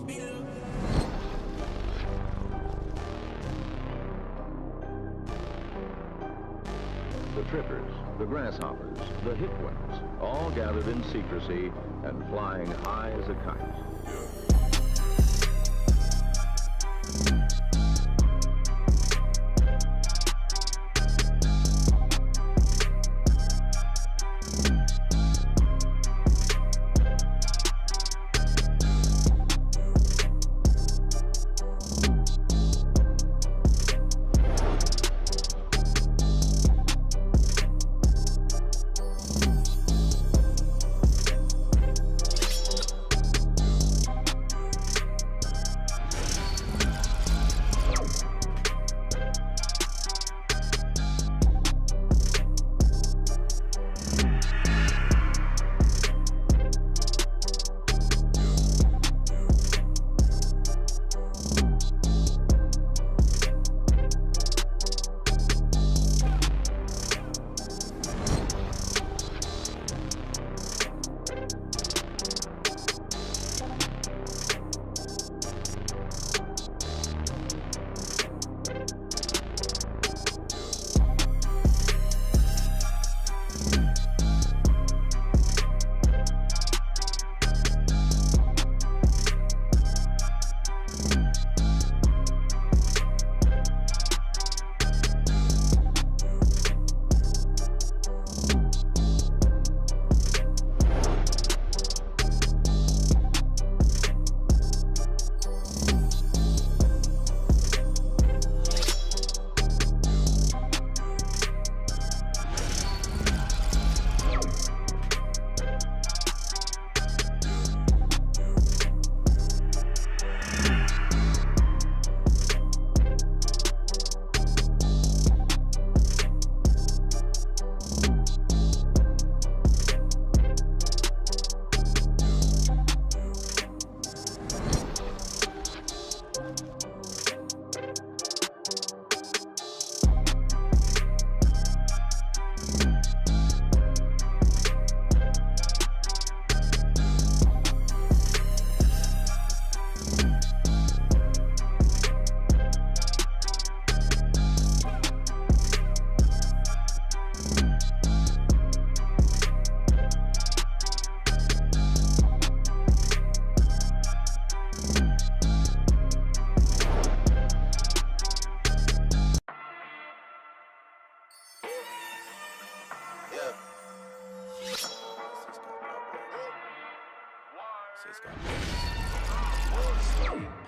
The trippers, the grasshoppers, the hip ones, all gathered in secrecy and flying high as a kite.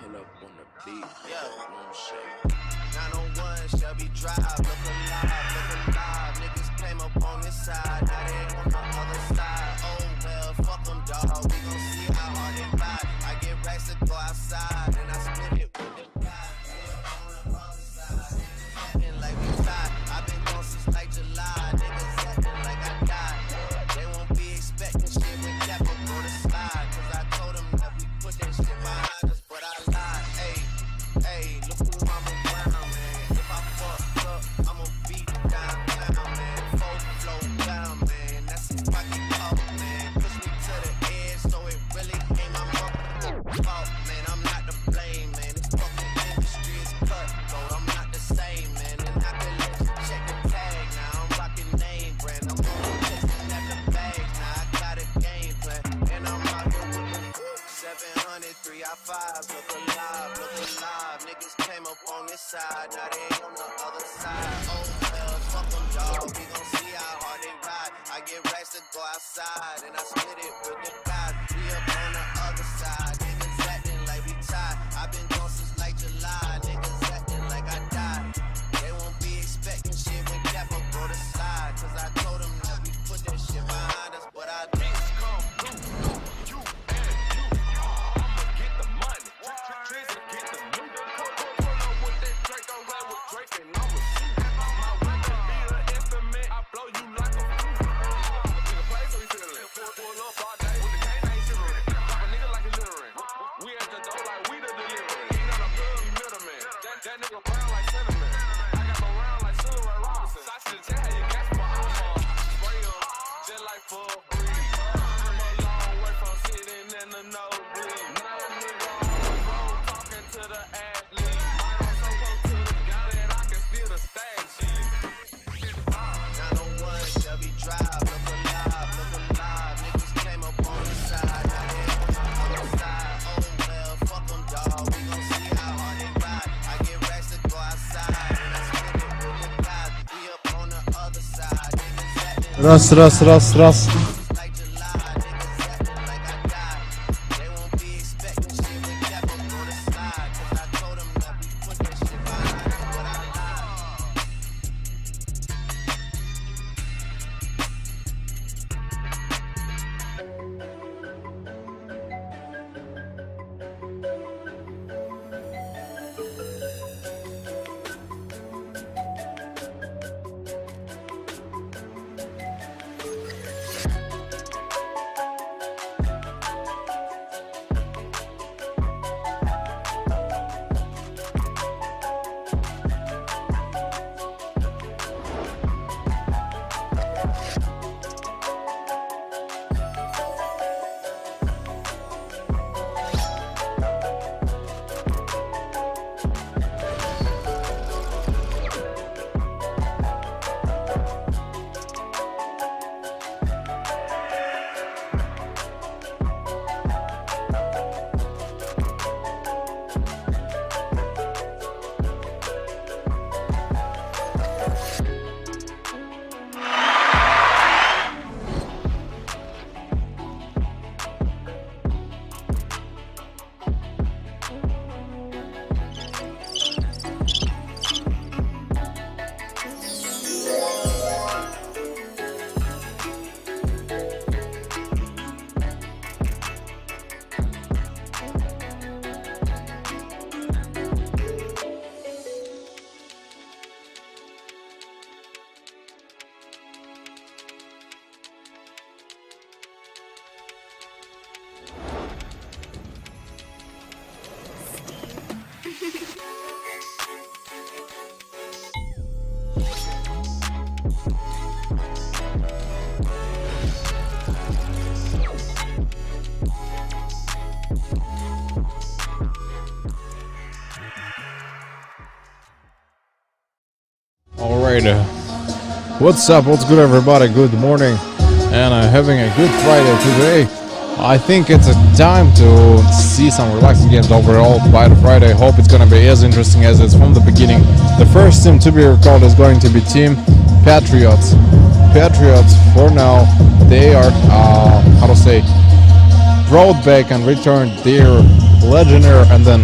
Pull up on the beat, one shake. 901 Shelby Drive, look alive. Niggas came up on this side, now they on the other side. Oh well, fuck them, dawg. We gon' see how hard they ride. I get racks to go outside, and I split it with the guy. On the other side, acting like we tied. I've been gone since like July. Niggas acting like I died. They won't be expecting shit when Dapper go to slide. Cause I told them that we put that shit behind us, but I lied. Hey, look who I'm around, man. If I fuck up, I'ma beat downtown, man. Full flow down, man. That's if I get up, man. Push me to the edge, so it really ain't my fault, man. I'm not to blame, man. This fucking industry is cutthroat. I'm not the same, man. And I can let you check the tag now. I'm rocking name brand. I'm only chasing at the bags now. I got a game plan, and I'm rocking with the 700, 3i5s. Look alive, look alive. Niggas came up on this side, now they on the other side. Oh well, fuck them, dawg. We gon' see how hard they ride. I get racks to go outside, and I split it with the guys. We up on the other side. Niggas acting like we tied. I've been gone since like July. Niggas acting like I died. They won't be expecting shit when Dapper go to slide. Cause I told them that we put that shit behind us, but I did. Blow you like a fool. Pull up all day with the gang. Раз, раз, раз, раз. Like July, niggas acting like I died. They won't be expecting shit when Cap on the slide. 'Cause I told them that we put that shit behind us, but I lied. Alright, what's up, what's good everybody, good morning, and having a good Friday today. I think it's a time to see some relaxing games overall by the Friday. Hope it's gonna be as interesting as it's from the beginning. The first team to be recalled is going to be team Patriots. Patriots, for now, they are, how to say, brought back and returned their legendary and then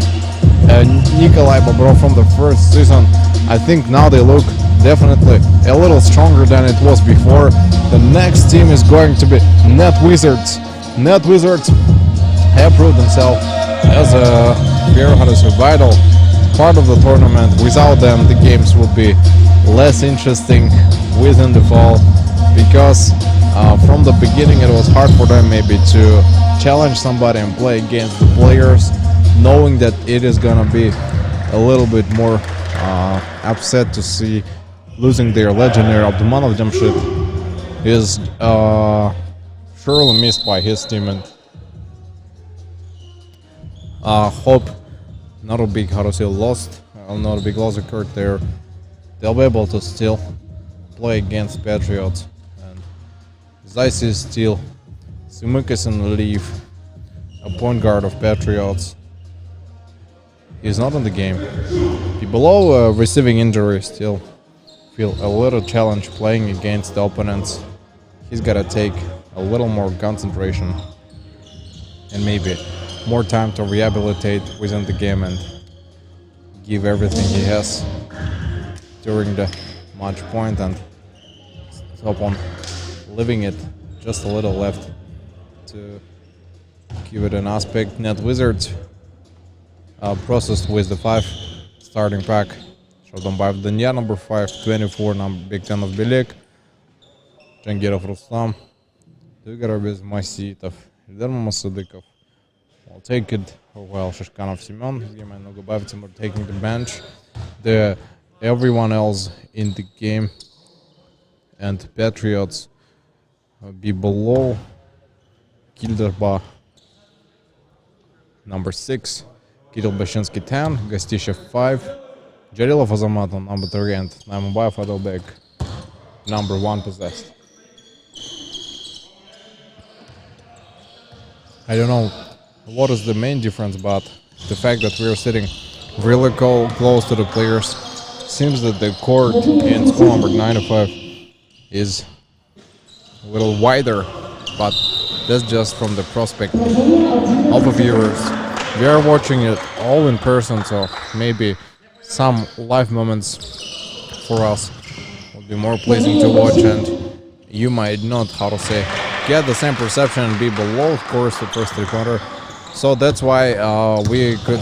Nikolai Bobrov from the first season. I think now they look definitely a little stronger than it was before. The next team is going to be Net Wizards. Net Wizards have proved themselves as a very vital part of the tournament. Without them, the games would be less interesting within the fall, because from the beginning it was hard for them maybe to challenge somebody and play against the players, knowing that it is gonna be a little bit more upset to see losing their legendary Abdumanov Jamshid is surely missed by his team, and hope not a big loss occurred there. They'll be able to still play against Patriots, and Zeiss is still Simukis and Leaf, a point guard of Patriots. He's not in the game. Below receiving injury, still feel a little challenge playing against the opponents. He's gotta take a little more concentration and maybe more time to rehabilitate within the game and give everything he has during the match point, and stop on leaving it just a little left to give it an aspect. Net Wizards processed with the 5 starting pack. Шалдамбаев Даньяр, number 5, 24, Big 10 of Белек, Джангиров Рустам, Дугаров без Маситов, Ильдар Мамасадыков. I'll take it for a while. Shishkanov Семен, Евгений Нугубаев, Timur taking the bench. Everyone else in the game and Patriots be below. Kilderba, number 6, Kirill Bashinsky 10, Gostishev 5, Jarilov Azamat on number 3, and Naimubayev Adelbek, number 1 possessed. I don't know what is the main difference, but the fact that we are sitting really close to the players seems that the court in school number 95 is a little wider, but that's just from the prospect of the viewers. We are watching it all in person, so maybe some live moments for us will be more pleasing to watch, and you might not, how to say, get the same perception and be below, of course, the first three-pointer. So that's why we could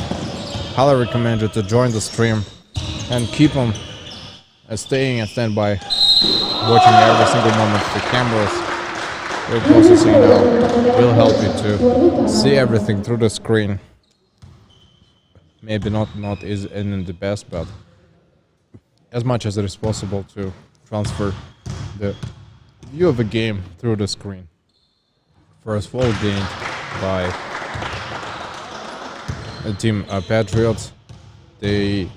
highly recommend you to join the stream and keep on staying and standby, watching every single moment. The cameras we're processing now will help you to see everything through the screen. Maybe not is in the best, but as much as it is possible to transfer the view of a game through the screen. First fall gained by the team Patriots. They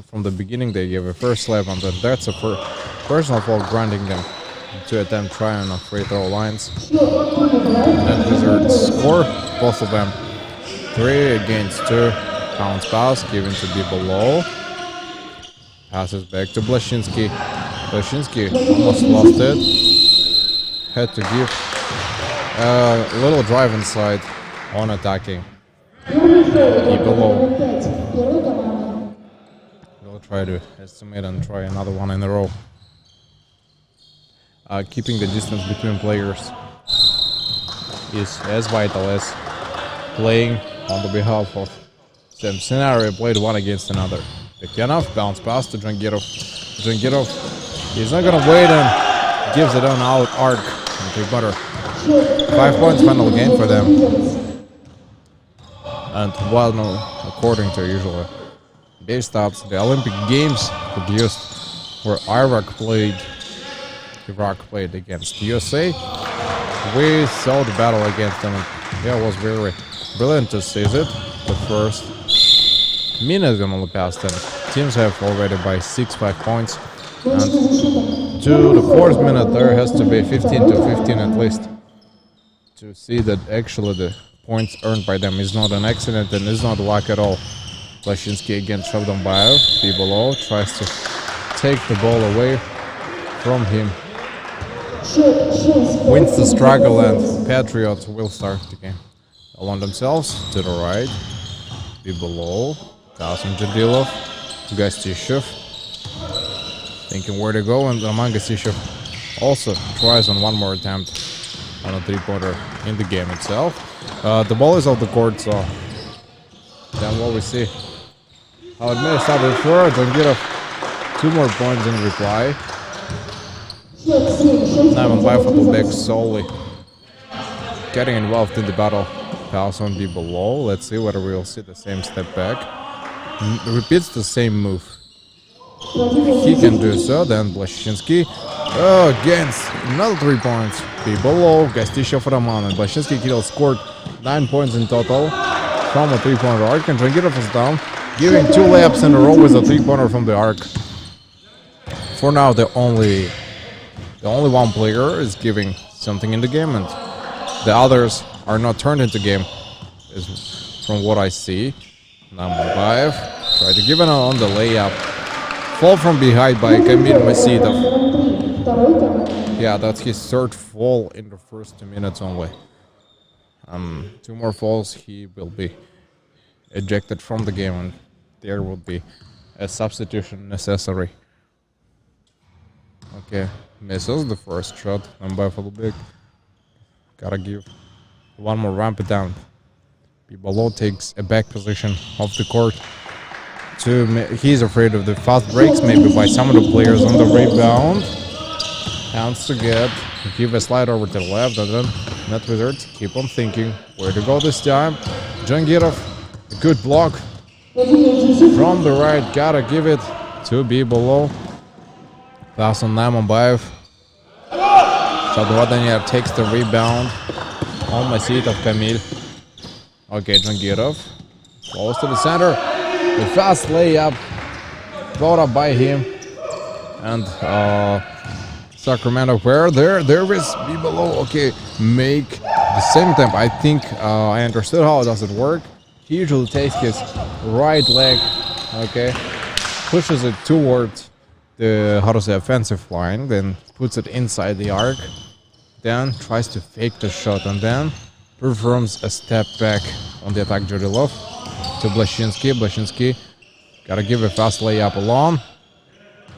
from the beginning they gave a first slap, and then that's a personal foul, granting them to attempt try on free throw lines. That Wizards score both of them 3 against 2. Bounce pass given to be below. Passes back to Blashinsky. Blashinsky almost lost it. Had to give a little drive inside on attacking. Be below. We'll try to estimate and try another one in a row. Keeping the distance between players is as vital as playing on the behalf of same scenario, played one against another. Big enough, bounce pass to Jangirov. Jangirov is not gonna wait and gives it on out arc. Okay, butter. 5 points final game for them. And while no, according to usual base stats, the Olympic Games produced where Iraq played against USA. We saw the battle against them. Yeah, it was very brilliant to see it. The first minute only passed them. Teams have already by 6-5 points. And to the 4th minute there has to be 15 to 15 at least to see that actually the points earned by them is not an accident and is not luck at all. Blashinsky against Shavdambayev. Be below, tries to take the ball away from him. Wins the struggle, and Patriots will start the game. Along themselves to the right. Be below. Kasim Jadilov. Gastishev. Thinking where to go, and Roman Gastishev also tries on one more attempt on a three-pointer in the game itself. The ball is off the court, so then what we see. How it may start before. Jangirov 2 more points in reply. Now Bayev back solely getting involved in the battle. Pass on be below. Let's see whether we'll see the same step back. Repeats the same move. He can do so. Then Blashinsky against another 3 points. Be below. Gastishev Roman, and Blashinsky scored 9 points in total from a 3-pointer arc, and Jangirov is down, giving 2 layups in a row with a 3-pointer from the arc. For now, the only one player is giving something in the game, and the others are not turned into game, is from what I see. Number 5 tried to give it on the layup. Fall from behind by Kamil Masitov. Yeah, that's his 3rd fall in the first 2 minutes only. 2 more falls, he will be ejected from the game, and there will be a substitution necessary. Okay, misses the first shot. By Fulbeck. Gotta give 1 more ramp it down. Bibalo takes a back position off the court. He's afraid of the fast breaks, maybe by some of the players on the rebound. Hands to get, give a slide over to the left, and then Net Wizards keep on thinking where to go this time. Jangirov, a good block from the right, gotta give it to Bibalo. Pass on Namanbayev. Shadwadanier takes the rebound on my seat of Kamil. Okay, Jangirov goes to the center. The fast layup brought up by him. And Sacramento, where there is Bibalo. Okay, make the same time. I think I understood how does it work. He usually takes his right leg, okay, pushes it towards the offensive line, then puts it inside the arc. then tries to fake the shot and then performs a step back on the attack Jurilov to Blashinsky. Blashinsky gotta give a fast layup alone.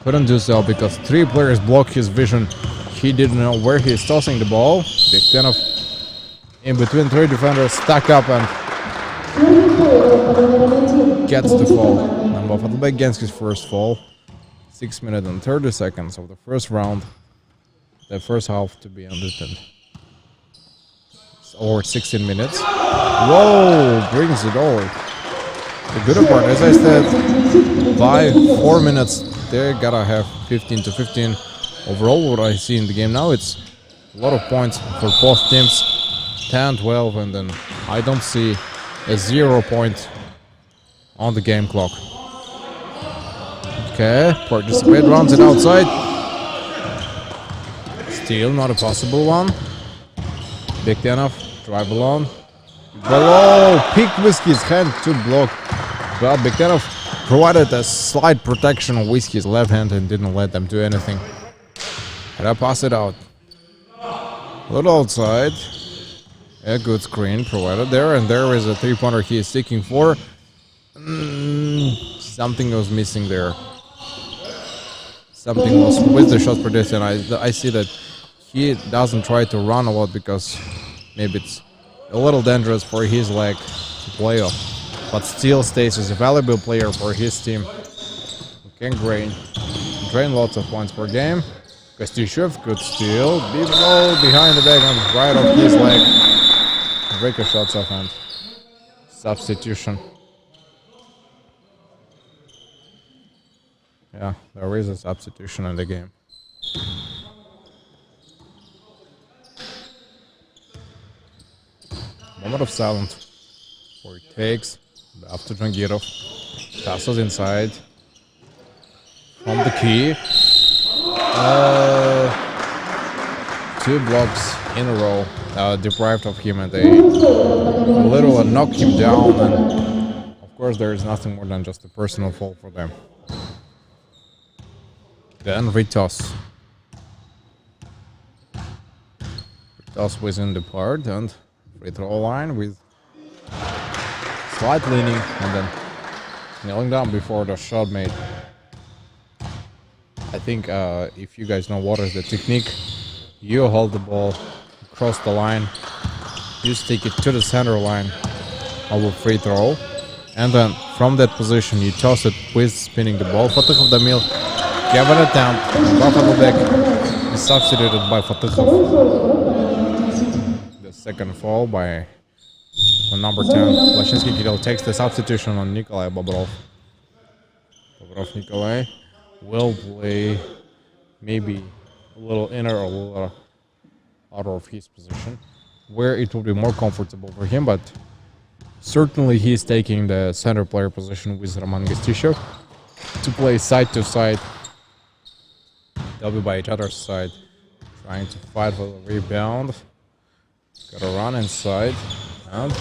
Couldn't do so because 3 players blocked his vision. He didn't know where he is tossing the ball. Bektenov in between 3 defenders, stack up and gets the fall. And Bofatulbek against his first fall. 6 minutes and 30 seconds of the first round. The first half to be ended. Or 16 minutes. Whoa! Brings it over. The good part, as I said, by 4 minutes, they gotta have 15 to 15. Overall, what I see in the game now, it's a lot of points for both teams. 10, 12, and then I don't see a 0 point on the game clock. Okay, participate, runs it outside. Still not a possible one. Bektenov, drive alone. Below, pick Whiskey's hand to block. But Bektenov provided a slight protection on Whiskey's left hand and didn't let them do anything. And I pass it out. A little outside. A good screen provided there, and there is a 3-pointer he is seeking for. Something was missing there. Something was with the shot prediction. I see that he doesn't try to run a lot because maybe it's a little dangerous for his leg to play off, but still stays as a valuable player for his team. Who can drain lots of points per game. Kostyushev could steal. Below, behind the back and right off his leg. Break a shots off and substitution. Yeah, there is a substitution in the game. Moment of silence for it takes. Back to Jangirov. Passes inside. From the key. 2 blocks in a row. Deprived of him, and they literally knock him down. And of course, there is nothing more than just a personal fault for them. Then retoss. Retoss within the part and free throw line with slight leaning and then kneeling down before the shot made. I think if you guys know what is the technique, you hold the ball across the line, you stick it to the center line of a free throw, and then from that position you toss it with spinning the ball. Fatukhov Damil giving it down. Bofatulbek is substituted by Fatukhov. The second foul by number 10. Blashinsky Kirill takes the substitution on Nikolai Bobrov. Bobrov Nikolai will play maybe a little inner or a little out of his position, where it will be more comfortable for him, but certainly he is taking the center player position with Roman Gostishev to play side to side. They'll be by each other's side, trying to fight for the rebound. Gotta run inside, and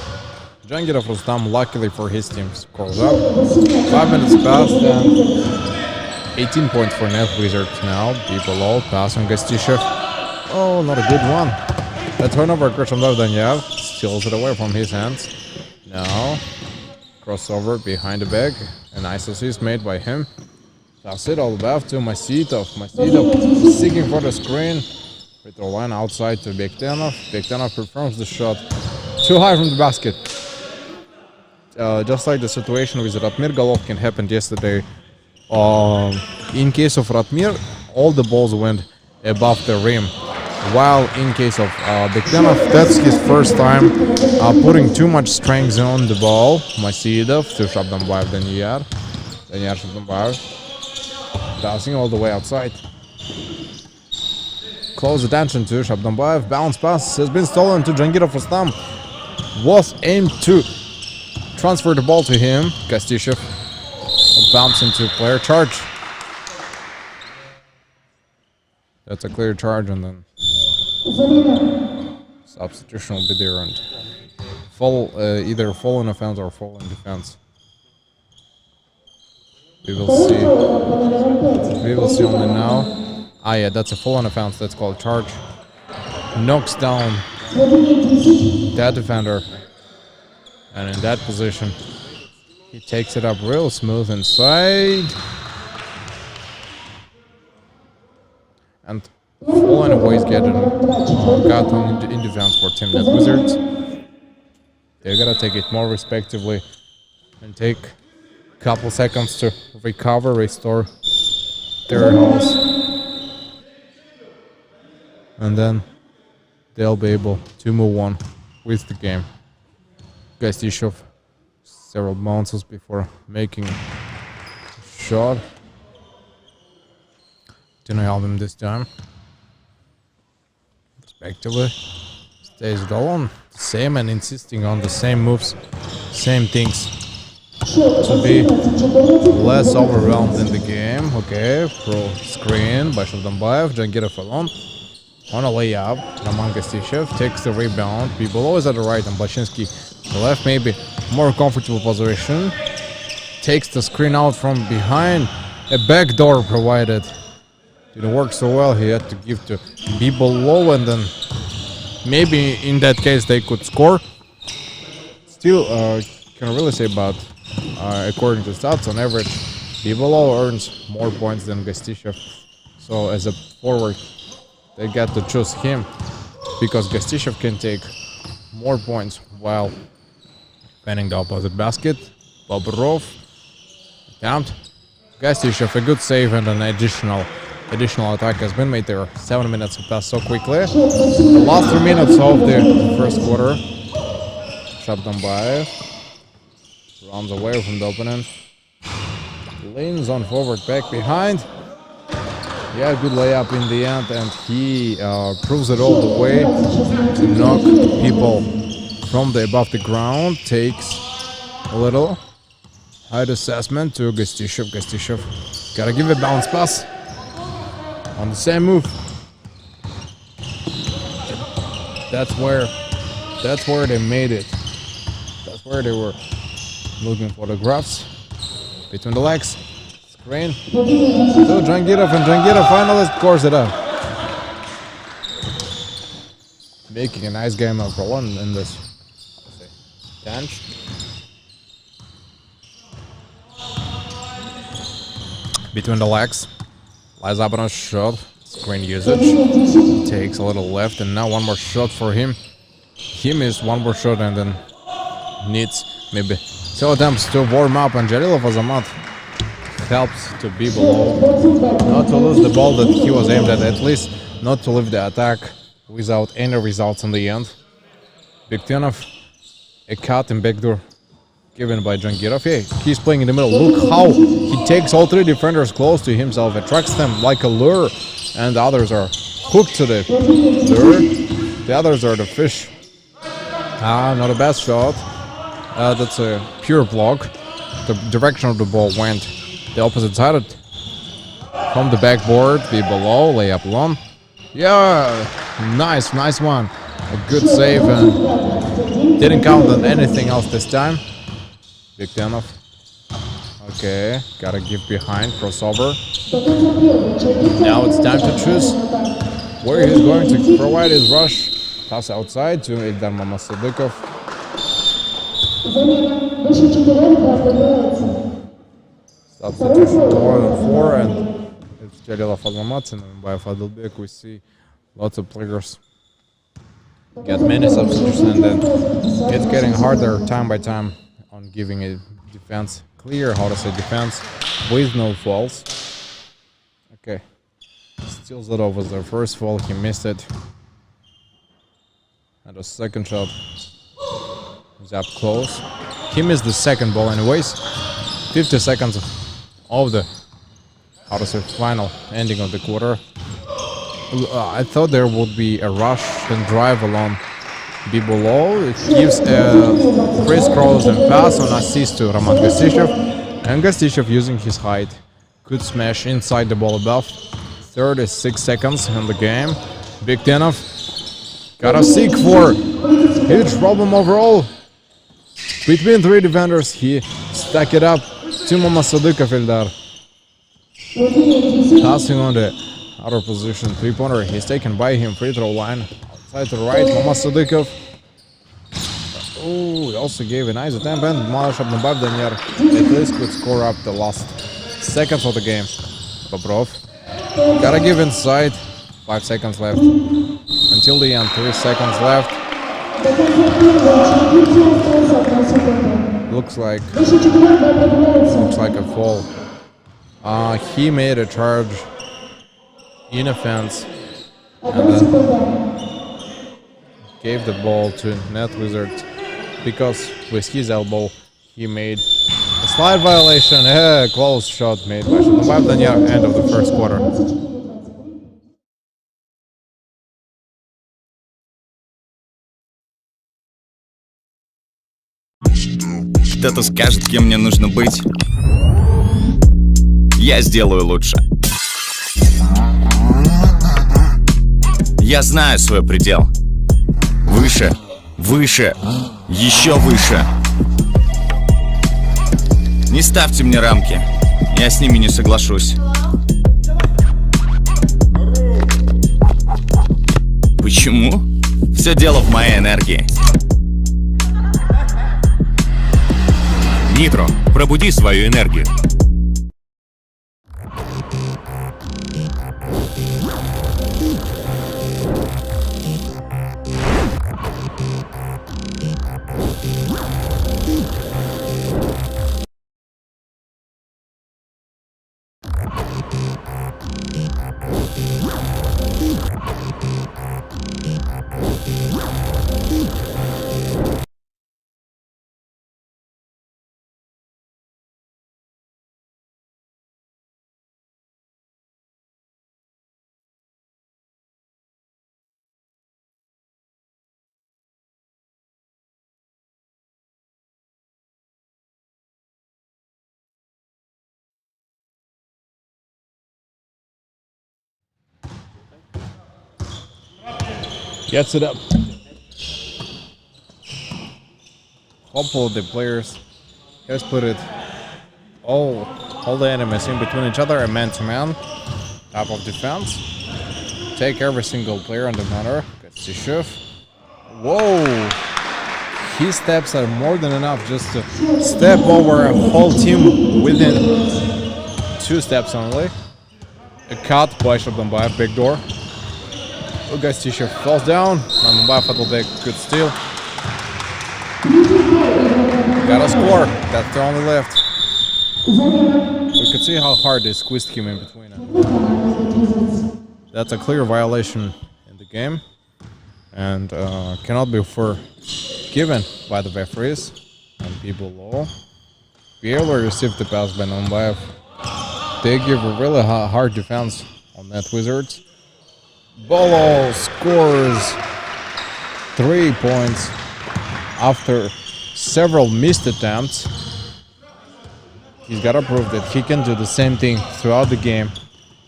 Jangirov Rustam, luckily for his team, scores up. 5 minutes passed, and 18 points for Net Wizards now. Be below, pass on Gostishev. Oh, not a good one. The turnover, Krishandov Danyev steals it away from his hands. Now, crossover behind the back. A nice assist made by him. Pass it all back to Masitov. Masitov seeking for the screen. Free throw line outside to Bektenov. Bektenov performs the shot too high from the basket. Just like the situation with Ratmir Golovkin happened yesterday. In case of Ratmir, all the balls went above the rim. While in case of Bektenov, that's his first time putting too much strength on the ball. Masvidov to Shabdanbayev, Daniyar Shabdanbayev, passing all the way outside. Close attention to Shabdanbayev. Bounce pass has been stolen to Jangirov Rustam. Was aimed to transfer the ball to him. Gostishev bounce into player charge. That's a clear charge, and then substitution will be there, and either fall in offense or fall in defense. We will see. We will see only now. Ah, yeah, that's a fall in offense. That's called charge. knocks down that defender. And in that position, he takes it up real smooth inside. And falling away is getting got on in defense for Team Net Wizards. They gotta take it more respectively and take a couple seconds to recover, restore their health. And then they'll be able to move on with the game. Gastishov several bounces before making a shot. Didn't help him this time. Respectively, stays going same and insisting on the same moves, same things to be less overwhelmed in the game. Okay, pro screen by Shavdambayev, Jangirov alone. On a layup, Roman Gastishov takes the rebound. People is at the right and Bashinsky the left, maybe more comfortable position. Takes the screen out from behind. A backdoor provided. Didn't work so well. He had to give to be below, and then maybe in that case they could score. Still, can really say about according to stats on average, be below earns more points than Gastishov. So as a forward, they get to choose him because Gastishov can take more points while defending the opposite basket. Bobrov attempt. Gastishov a good save and an additional attack has been made there. 7 minutes have passed so quickly. The last 3 minutes of the first quarter. Shabdambayev runs away from the opponent. Leans on forward, back behind. Yeah, good layup in the end, and he proves it all the way to knock people from the above the ground. Takes a little height assessment to Gastishov. Gastishov gotta give a bounce pass on the same move. That's where they made it. That's where they were looking for the graphs between the legs. Screen. So Jangirov, and Jangirov finally scores it up. Making a nice game of one in this bench. Between the legs. Lies up on a shot. Screen usage. Takes a little left, and now one more shot for him. He missed one more shot and then needs maybe 2 attempts to warm up, and Jalilov Azamat helps to be below. Not to lose the ball that he was aimed at least not to leave the attack without any results in the end. Biktenov, a cut and backdoor given by Jangirov. Yeah, he's playing in the middle. Look how he takes all 3 defenders close to himself, attracts them like a lure, and the others are hooked to the lure. The others are the fish. Not a bad shot. That's a pure block. The direction of the ball went the opposite side from the backboard. Be below, layup long. Yeah, nice one. A good save, and didn't count on anything else this time. Biktenov. Okay, gotta give behind, crossover. Now it's time to choose where he's going to provide his rush. Pass outside to Eldar Mamasadykov. Substitution 4 and it's Jalilov Azamat and by Fadilbek. We see lots of players get many substitutions, and then it's getting harder time by time on giving a defense clear, defense with no fouls. Okay, steals it over the first foul, he missed it. And the second shot is up close. He missed the second ball anyways. 50 seconds of the final ending of the quarter. I thought there would be a rush and drive along be below. It gives a crisscross and pass on assist to Roman Gastishov, and Gastishov using his height could smash inside the ball above. 36 seconds in the game. Biktenov gotta seek for huge problem overall. Between 3 defenders, he stacked it up to Mamasadykov Eldar. Passing on the outer position, 3-pointer, he's taken by him, free throw line. Side to the right, Mamasudikov. Oh, he also gave a nice attempt, and Malashab Daniel at least could score up the last seconds of the game. Bobrov. Gotta give inside. 5 seconds left. Until the end, 3 seconds left. Looks like a fall. He made a charge in offense and then gave the ball to Net Wizards because with his elbow he made a slight violation. Close shot made by Shadabab Daniel, end of the first quarter. Кто-то скажет, кем мне нужно быть. Я сделаю лучше. Я знаю свой предел. Выше, выше, еще выше. Не ставьте мне рамки. Я с ними не соглашусь. Почему? Все дело в моей энергии. Нитро, пробуди свою энергию. Gets it up. Hopefully the players has put it all the enemies in between each other and man-to-man type of defense. Take every single player on the matter. Kostyshov. Whoa! His steps are more than enough just to step over a whole team within 2 steps only. A cut by Shabambayev, big door. Kostyshov falls down. Mambayev will take good steal. Gotta score. That's the only left. We could see how hard they squeezed him in between. That's a clear violation in the game and cannot be forgiven by the referees and people law. Bielor received the pass by Mambayev. They give a really hard defense on Net Wizards. Bolo scores 3 points after several missed attempts. He's got to prove that he can do the same thing throughout the game,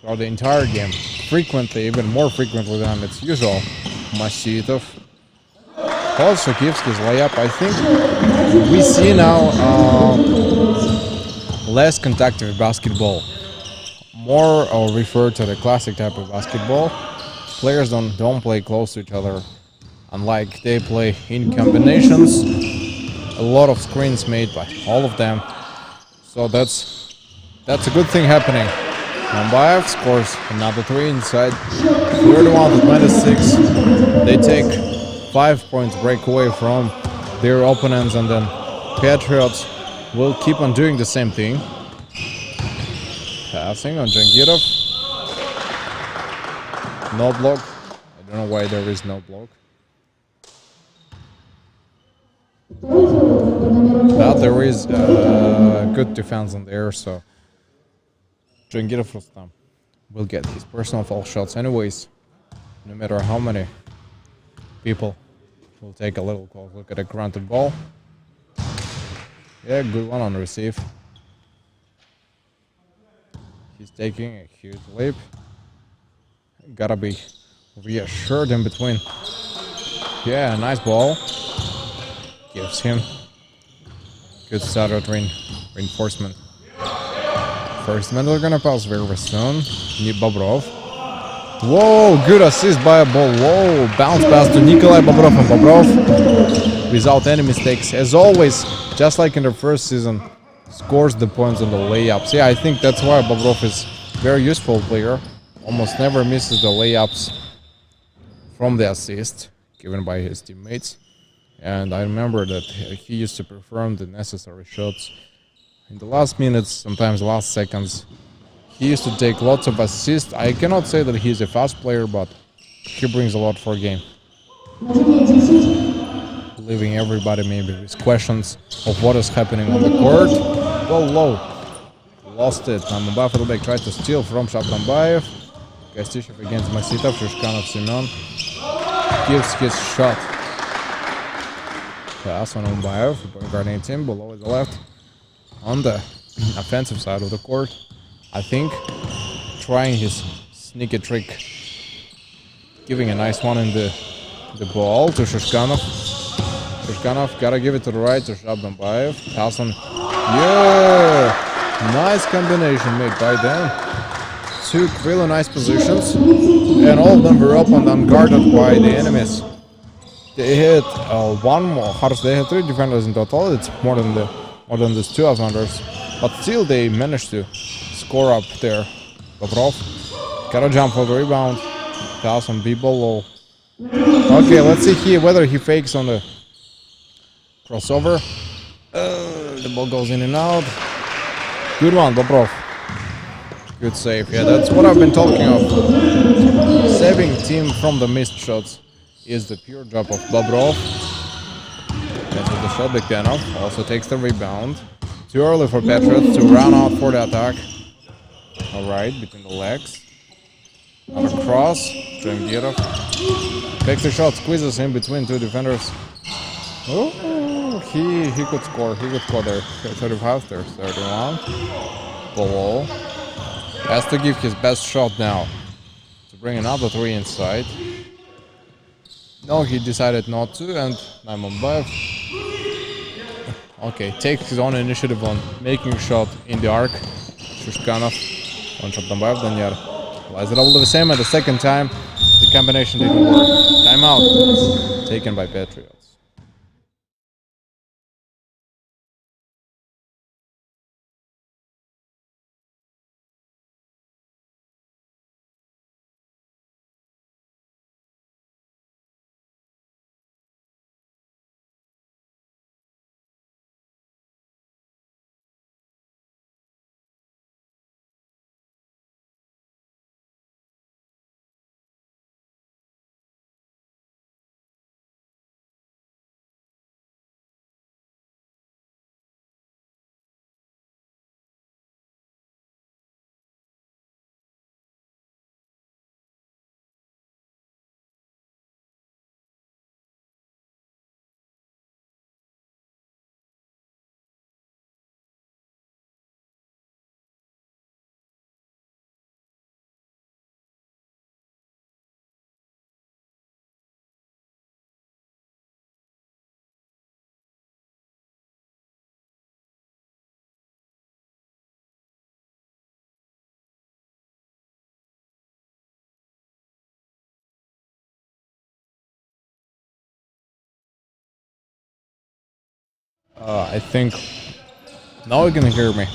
throughout the entire game, frequently, even more frequently than it's usual. Masitov. Shakivsky's layup. I think we see now less contactive basketball. More refer to the classic type of basketball. Players don't play close to each other, unlike they play in combinations. A lot of screens made by all of them, so that's a good thing happening. Mambayev scores another 3 inside, 31-26. They take 5 points break away from their opponents, and then Patriots will keep on doing the same thing. Passing on Jangirov. No block. I don't know why there is no block. But there is good defense in there, so Jangirov Rustam will get his personal foul shots anyways, no matter how many people will take a little close look at a granted ball. Yeah, good one on receive. He's taking a huge leap. Gotta be reassured in between. Yeah, nice ball. Gives him good start at reinforcement. First man, we're gonna pass very soon. Bobrov. Whoa, good assist by a ball. Whoa, bounce pass to Nikolai Bobrov, and Bobrov, without any mistakes, as always, just like in the first season, scores the points on the layups. Yeah, I think that's why Bobrov is very useful player. Almost never misses the layups from the assist given by his teammates. And I remember that he used to perform the necessary shots in the last minutes, sometimes last seconds. He used to take lots of assists. I cannot say that he's a fast player, but he brings a lot for a game. Leaving everybody maybe with questions of what is happening on the court. Well, low. Lost it. Namambayev for the back, tried to steal from Shabrambayev. Kostyshev against Masitov. Shushkanov Semyon gives his shot. Pass on Namambayev, guarding him below the left. On the offensive side of the court, I think trying his sneaky trick, giving a nice one in the ball to Shushkanov. Shushkanov gotta give it to the right to Shabrambayev. Pass on. Yeah! Nice combination made by them. Took really nice positions, and all of them were up and unguarded by the enemies. They had one more. They had 3 defenders in total. It's more than these 2 offenders, but still they managed to score up there. Bobrov gotta jump for the rebound. Pass on below. Okay, let's see here whether he fakes on the crossover. The ball goes in and out. Good one, Bobrov. Good save. Yeah, that's what I've been talking of. Saving team from the missed shots is the pure job of Bobrov. That's the shot, Bektenov also takes the rebound. Too early for Patriots to run out for the attack. Alright, between the legs. On a cross, Jangirov takes a shot, squeezes him between 2 defenders. Oh, he could score. He could score there. 35, there's 31. Below. Has to give his best shot now to bring another 3 inside. No, he decided not to, and Namambayev, okay, takes his own initiative on making a shot in the arc. Shushkanov on Shabrambayev, Danyar lies it up the same at the second time. The combination didn't work. Timeout taken by Patriots. I think now you can hear me.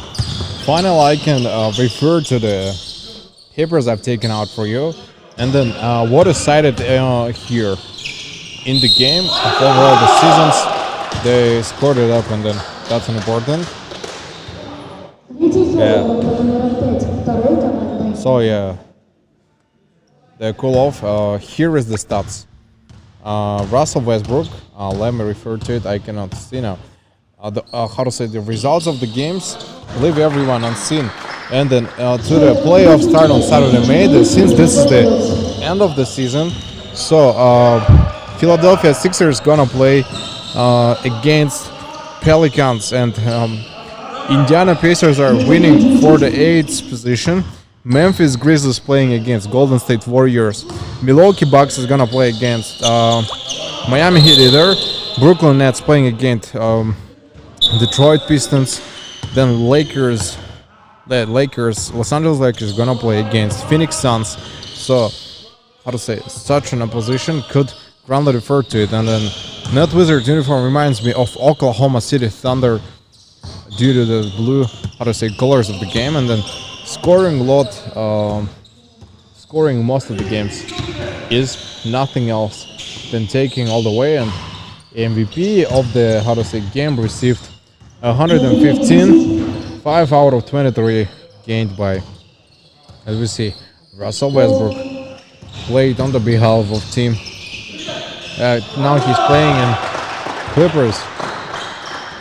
Finally, I can refer to the papers I've taken out for you, and then what is cited here in the game of overall the seasons. They scored it up, and then that's an important. Yeah. So yeah, the cool off. Here is the stats. Russell Westbrook. Let me refer to it. I cannot see now. The results of the games leave everyone unseen. And then to the playoffs start on Saturday, May. Since this is the end of the season, so Philadelphia Sixers gonna play against Pelicans, and Indiana Pacers are winning for the 8th position. Memphis Grizzlies playing against Golden State Warriors. Milwaukee Bucks is gonna play against Miami Heat either. Brooklyn Nets playing against Detroit Pistons. Then Los Angeles Lakers gonna play against Phoenix Suns. So how to say, such an opposition could grandly refer to it. And then Net Wizard uniform reminds me of Oklahoma City Thunder due to the blue, how to say, colors of the game. And then scoring most of the games is nothing else than taking all the way. And MVP of the, how to say, game received 115, 5 out of 23 gained by, as we see, Russell Westbrook played on the behalf of team. Now he's playing in Clippers,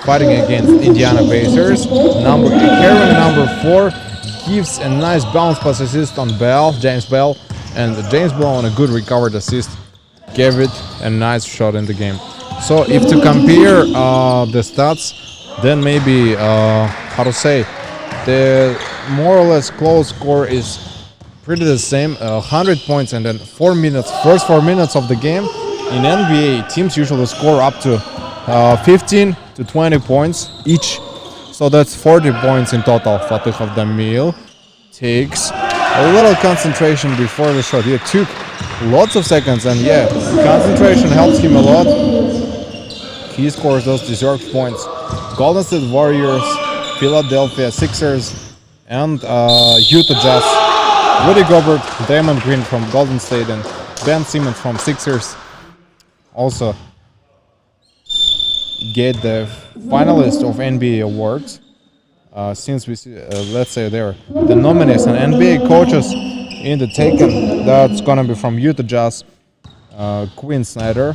fighting against Indiana Pacers. Carrying number 4 gives a nice bounce pass assist on James Bell, and James Bell on a good recovered assist gave it a nice shot in the game. So if to compare the stats, then maybe how to say, the more or less close score is pretty the same, 100 points, and then first 4 minutes of the game. In NBA, teams usually score up to 15 to 20 points each, so that's 40 points in total. Fatih Avdamil takes a little concentration before the shot. He took lots of seconds, and yeah, concentration helps him a lot. He scores those deserved points. Golden State Warriors, Philadelphia Sixers, and Utah Jazz. Rudy Gobert, Damon Green from Golden State, and Ben Simmons from Sixers also get the finalist of NBA awards. Since we see, let's say they're the nominees and NBA coaches in the taken, that's gonna be from Utah Jazz, Quinn Snyder,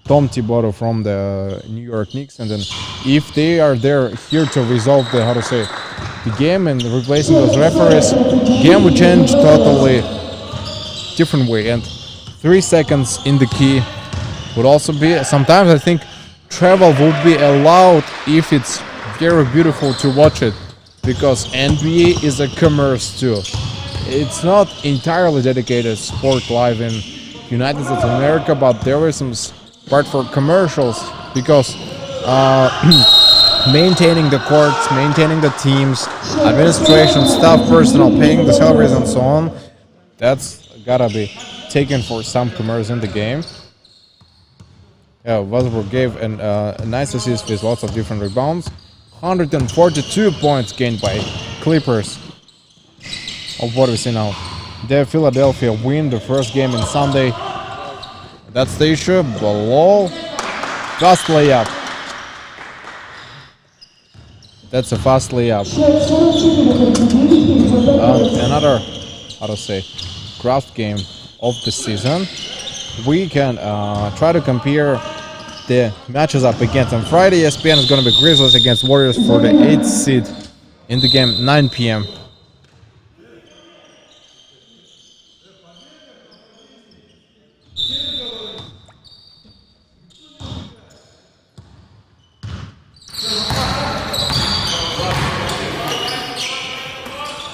Tom Thibodeau from the New York Knicks, and then if they are there here to resolve the, how to say, the game and replacing those referees, game would change totally different way. And 3 seconds in the key would also be, sometimes I think travel would be allowed if it's very beautiful to watch it, because NBA is a commerce too. It's not entirely dedicated sport live in United States of America, but there is some part for commercials, because maintaining the courts, maintaining the teams, administration, staff, personnel, paying the salaries and so on, that's gotta be taken for some commerce in the game. Yeah, Westbrook gave a nice assist with lots of different rebounds. 142 points gained by Clippers of what we see now. The Philadelphia win the first game in Sunday. That's the issue. Below, fast layup. That's a fast layup. Another, how to say, craft game of the season. We can try to compare the matches up against. On Friday, ESPN is going to be Grizzlies against Warriors for the 8th seed in the game, 9 p.m.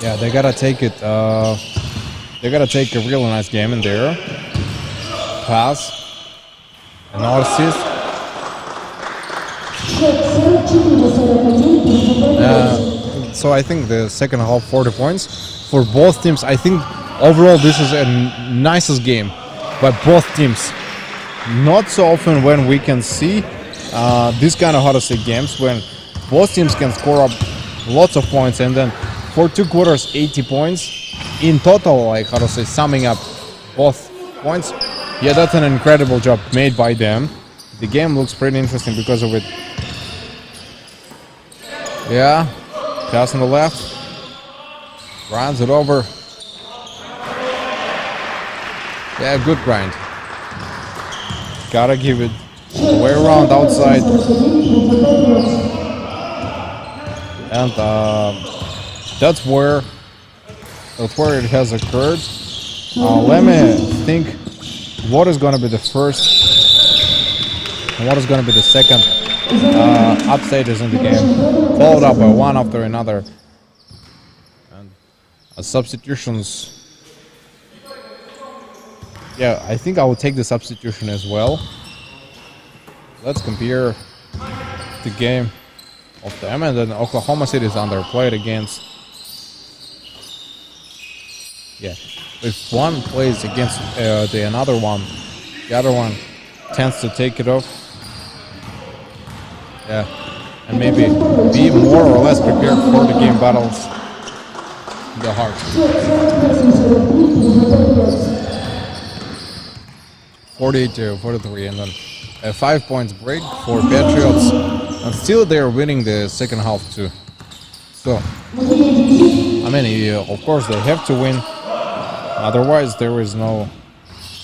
Yeah, they gotta take it. They gotta take a really nice game in there. Pass, another assist. So I think the second half 40 points for both teams. I think overall this is a nicest game by both teams. Not so often when we can see this kind of, how to say, games when both teams can score up lots of points, and then for 2 quarters 80 points in total, like, how to say, summing up both points. Yeah, that's an incredible job made by them. The game looks pretty interesting because of it. Yeah, pass on the left, runs it over. Yeah, good grind. Gotta give it way around outside. And that's where it has occurred. Let me think what is going to be the first and what is going to be the second upstages in the game, followed up by one after another. And substitutions. Yeah, I think I will take the substitution as well. Let's compare the game of them, and then Oklahoma City is underplayed against. Yeah, if one plays against the another one, the other one tends to take it off. Yeah, and maybe be more or less prepared for the game battles. The heart. 48-43, and then a 5 points break for Patriots, and still they're winning the second half too. So, I mean, of course they have to win, otherwise there is no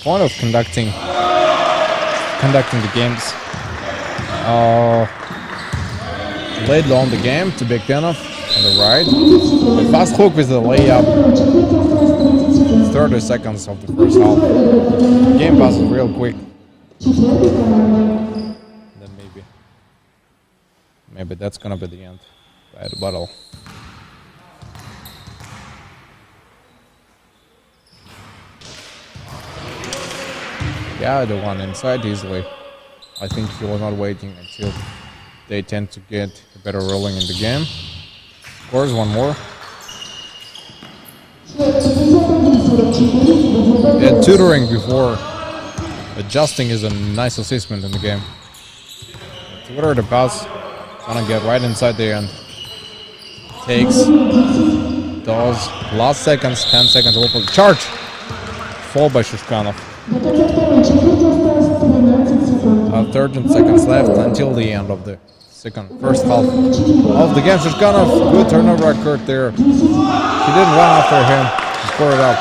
point of conducting the games. Later on the game to Bektenov on the right. The fast hook with the layup. 30 seconds of the first half. The game passes real quick. Then maybe that's gonna be the end by the battle. Yeah, the one inside easily. I think he was not waiting until they tend to get a better rolling in the game. Of course, one more. Yeah, tutoring before adjusting is a nice assessment in the game. Tutor the pass, gonna get right inside there and takes those last seconds, 10 seconds, open charge. Fall by Shushkanov. 13 seconds left until the end of the first half of the game. Shushkanov, good turnover record there. He didn't run after him. He scored it up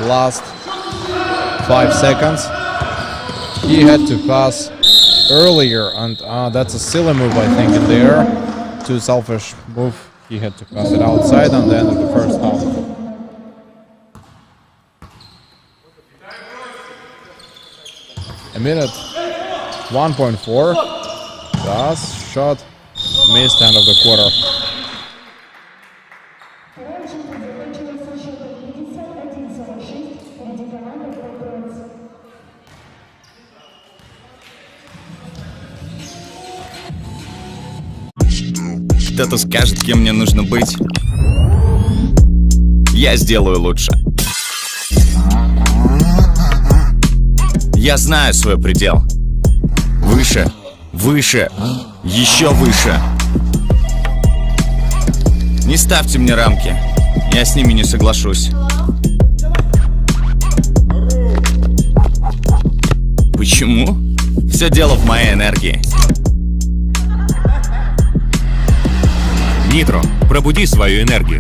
last 5 seconds. He had to pass earlier, and that's a silly move, I think, in there. Too selfish move. He had to pass it outside on the end of the first half. A minute 1.4. Last shot missed, end of the quarter. Кто-то скажет, кем мне нужно быть. Я сделаю лучше. Я знаю свой предел. Выше, выше, еще выше. Не ставьте мне рамки, я с ними не соглашусь. Почему? Все дело в моей энергии. Нитро, пробуди свою энергию.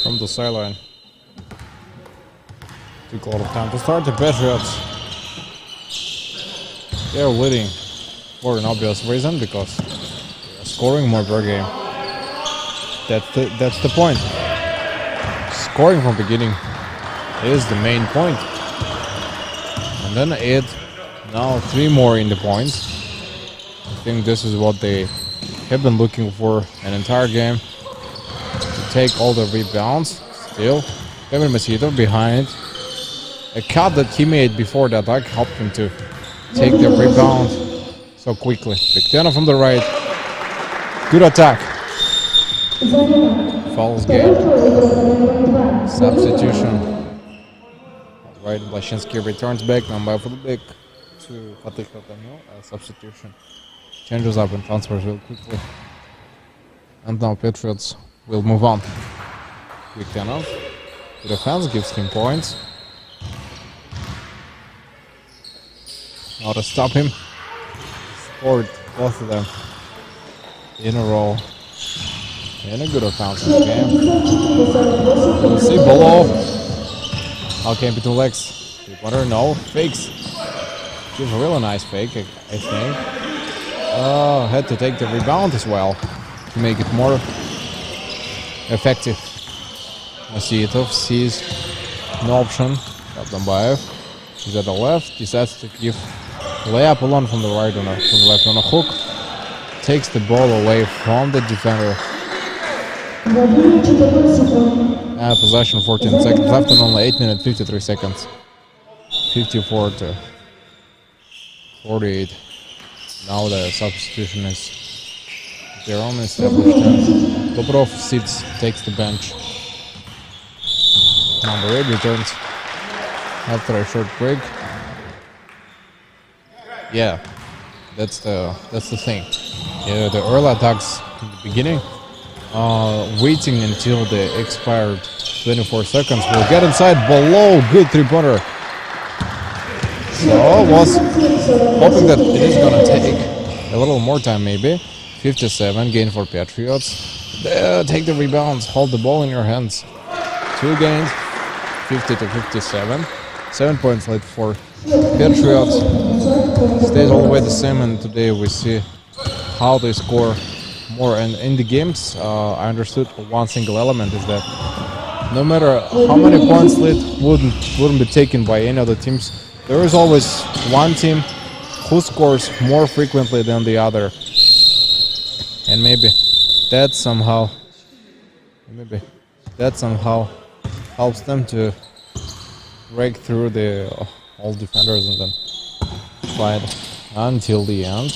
From the sideline. Took a lot of time to start. The Patriots, they're leading for an obvious reason, because they're scoring more per game. That's the point. Scoring from beginning is the main point. And then add now 3 more in the points. I think this is what they have been looking for an entire game. Take all the rebounds. Still, Kevin Masito behind. A cut that he made before the attack helped him to take the rebound so quickly. Pick from the right. Good attack. Fouls game. Substitution. Right, Blashinsky returns back. Number for the back to Patriots. Substitution. Changes up and transfers real quickly. And now Patriots will move on. Quick enough. The defense gives him points. Now to stop him. Scored both of them in a row. In a good offensive game. We'll see below. Okay, between legs. Butter, no. Fakes. Gives a really nice fake, I think. Had to take the rebound as well to make it more effective. Masitov sees no option. Abdambayev is at the left. Decides to give layup alone from the right on from the left on a hook. Takes the ball away from the defender. Possession 14 seconds left and only 8 minutes 53 seconds. 54 to 48. Now the substitution is their own established. Dobrov sits, takes the bench. Number 8 returns after a short break. Yeah, that's the thing. Yeah, the early attacks in the beginning, waiting until the expired 24 seconds. Will get inside below. Good 3-pointer. So was hoping that it is gonna take a little more time, maybe. 57 gain for Patriots. Take the rebounds. Hold the ball in your hands. 2 gains. 50 to 57. 7 points late for Patriots. Stays all the way the same, and today we see how they score more. And in the games, I understood one single element is that no matter how many points lead wouldn't be taken by any other teams, there is always one team who scores more frequently than the other. And maybe that somehow helps them to break through the all defenders and then fight until the end.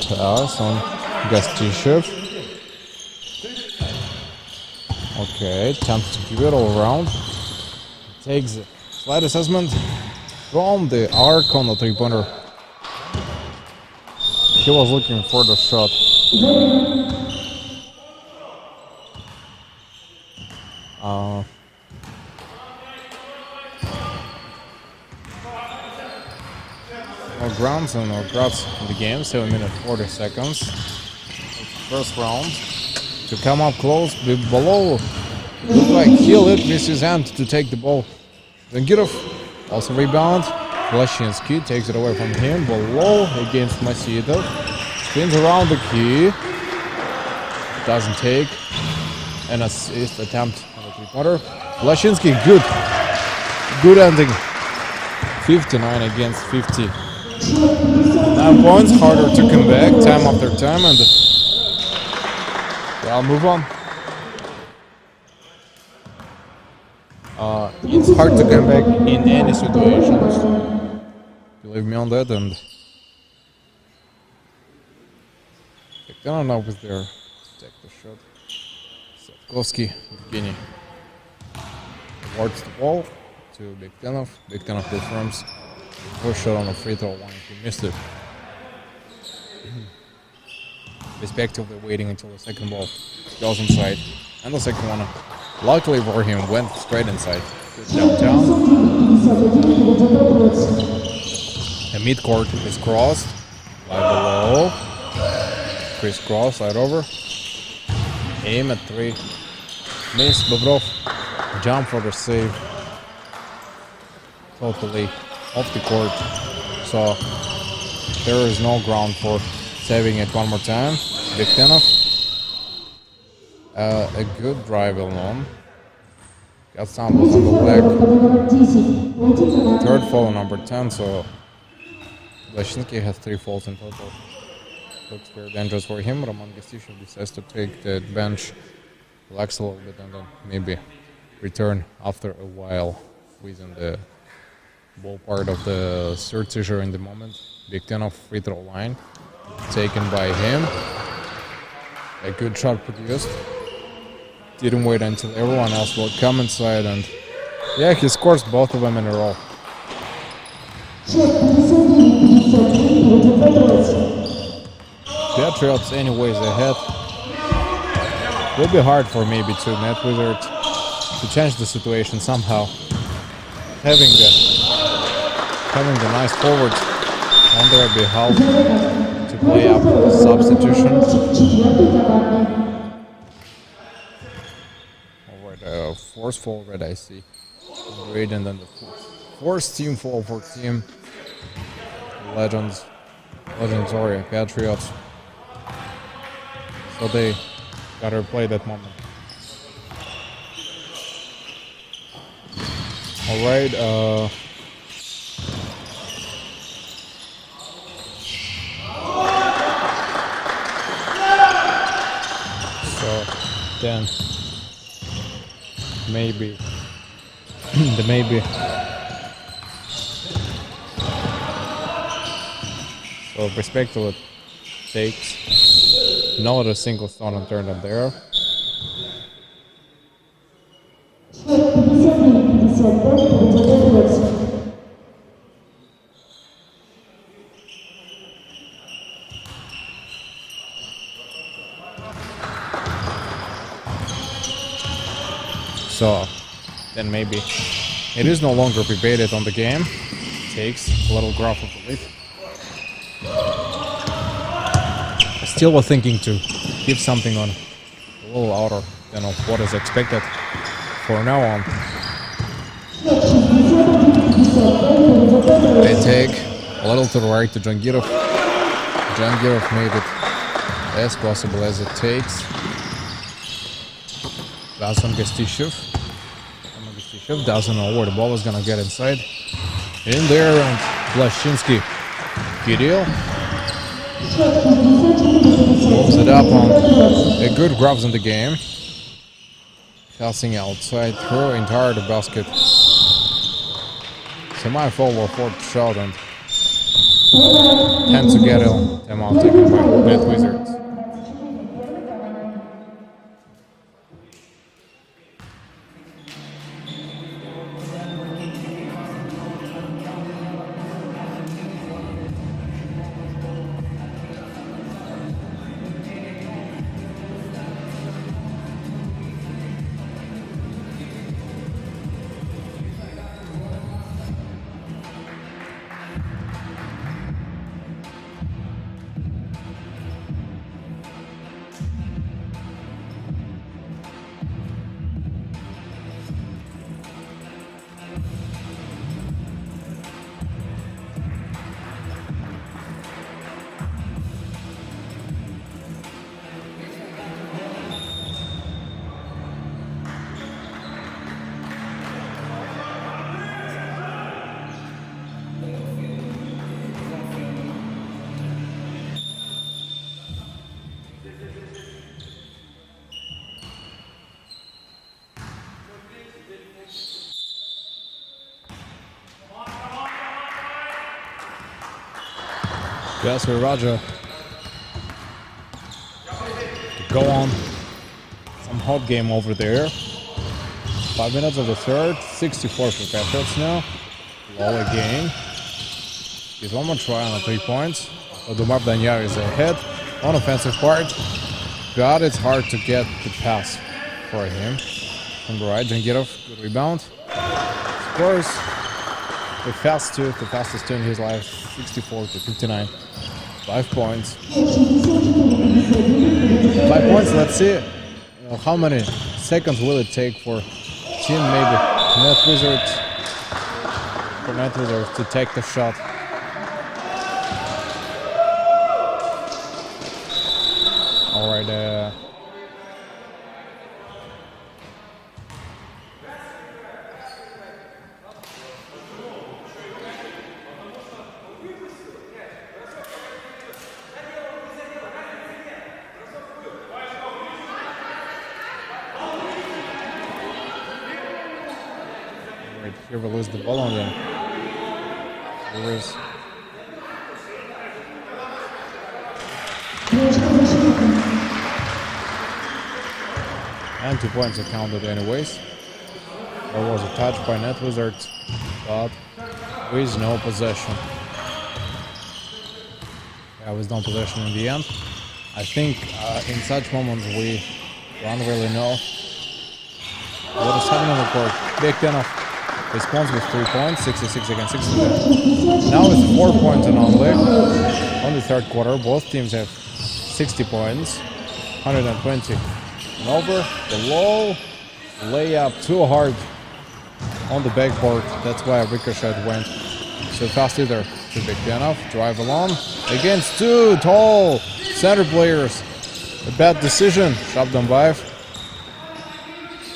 Pass on Gastishev. Okay, attempts to give it all around. Takes a slight assessment from the arc on the three-pointer. He was looking for the shot. No grounds and no grabs in the game. 7 minutes 40 seconds. First round. To come up close, below. Look like he'll miss his hand to take the ball. Zangirov also rebound. Lashinsky takes it away from him. Below against Masvidov. Spins around the key. Doesn't take. An assist attempt on the three-pointer. Lashinsky, good. Good ending. 59 against 50. 9 points, harder to come back time after time, and I'll move on. It's hard to come back in any situations. Believe me on that. And Bektanov is there to take the shot. Sapkovsky, Evgeny awards the ball to Bektanov. Bektanov confirms first shot on the free throw line. He missed it. Respectively waiting until the second ball goes inside, and the second one, luckily for him, went straight inside. Downtown. The midcourt is crossed. Right below. Crisscross, right over. Aim at three. Miss. Bobrov. Jump for the save. Totally off the court. So there is no ground for saving it one more time. Bektanov. A good drive alone. Got stumbled on the leg. Third foul, number 10, so Lashinsky has 3 fouls in total. Looks very dangerous for him. Roman Gostishev decides to take the bench, relax a little bit, and then maybe return after a while within the ball part of the third seizure in the moment. Bektanov free throw line taken by him. A good shot produced. Didn't wait until everyone else will come inside, and yeah, he scores both of them in a row. Patriots anyways ahead. Will be hard for maybe to net Wizard to change the situation somehow. Having the nice forwards on their behalf to play up for the substitution. Forceful red I see. Great, and then the fourth team fall for team. Legends or Patriots. So they gotta play that moment. Alright, so then maybe so respectful it takes not a single stone unturned up there. So then maybe it is no longer debated on the game. Takes a little graph of relief. Still was thinking to give something on a little outer than of what is expected for now on. They take a little to the right to Zangirov. Zangirov made it as possible as it takes. That's on Gostishev. Gostishev doesn't know where the ball is gonna get inside. In there, and Lashinsky. Kirill moves it up on a good grabs in the game. Passing outside through entire the basket. Semi-foul or fourth shot, and 10 to get it. Timeout taken by Net Wizards. Yes, Raja. Go on. Some hot game over there. 5 minutes of the third. 64 for Patriots now. Low again. He's one more try on the 3 points. Odumar Danyar is ahead on offensive part. God, it's hard to get the pass for him. From the right, Jangirov, good rebound. Scores the fastest two in his life, 64 to 59. 5 points. 5 points, let's see how many seconds will it take for team maybe Net Wizards to take the shot. Alright, here we lose the ball on them. There is and 2 points are counted anyways. There was a touch by Net Wizards, but with no possession. Yeah, with no possession in the end. I think in such moments we don't really know what is happening on the court. Big Tenov responds with 3 points, 66 against 60. Now it's 4 points and only on the third quarter. Both teams have 60 points, 120. And over the low layup too hard on the backboard. That's why a ricochet went so fast either to Big Tenov. Drive along against 2 tall center players. A bad decision. Shabdan Baev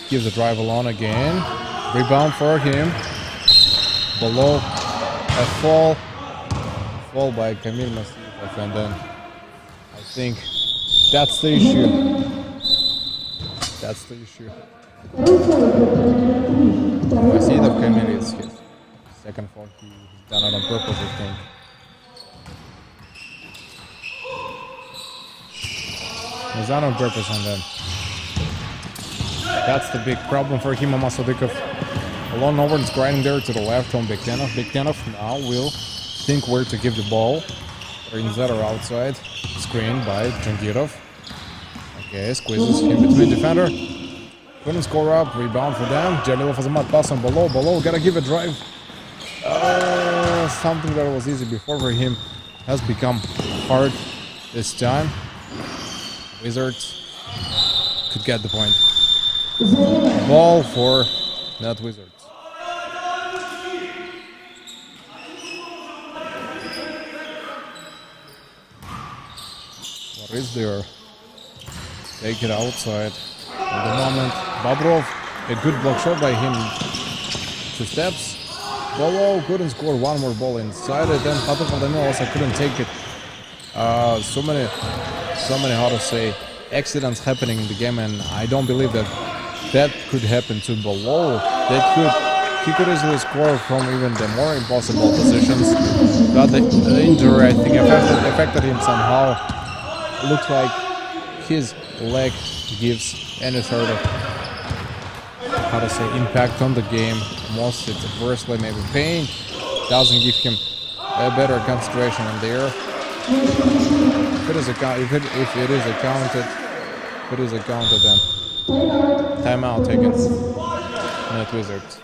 gives a drive along again. Rebound for him. Below a fall by Kamil Masipov, and then I think that's the issue. That's the issue. Masipov Kamil is his second fall. He's done it on purpose, I think. He's done on purpose, and then that's the big problem for him. Masadikov alone over, it's grinding there to the left on Big Tenov. Big Tenov now will think where to give the ball. Or inside or outside. Screen by Jangirov. Okay, squeezes in between defender. Couldn't score up. Rebound for them. Jalilov has a mud pass on below. Below, gotta give a drive. Something that was easy before for him has become hard this time. Wizards could get the point. Ball for Net Wizards. What is there? Take it outside. At the moment, Bobrov, a good block shot by him. 2 steps. Bolo couldn't score. One more ball inside it. Then Patriots also couldn't take it. So many, how to say, accidents happening in the game, and I don't believe that could happen to Below. He could easily score from even the more impossible positions. But the injury, I think, affected him somehow. Looks like his leg gives any sort of, how to say, impact on the game. Most it's adversely, maybe pain. Doesn't give him a better concentration in there. If it is accounted, then timeout taken. Net Wizards.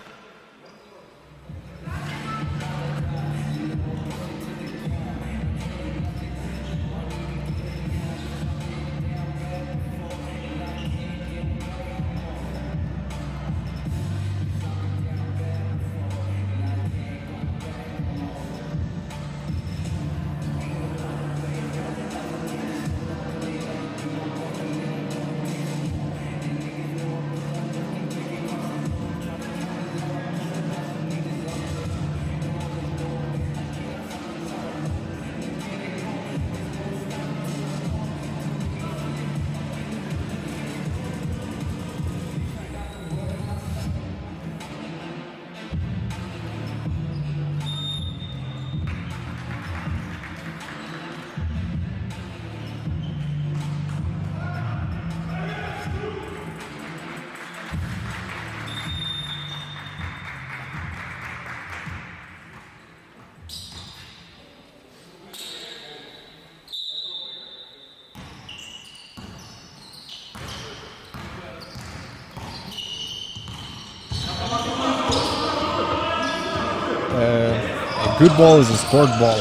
good ball is a scored ball.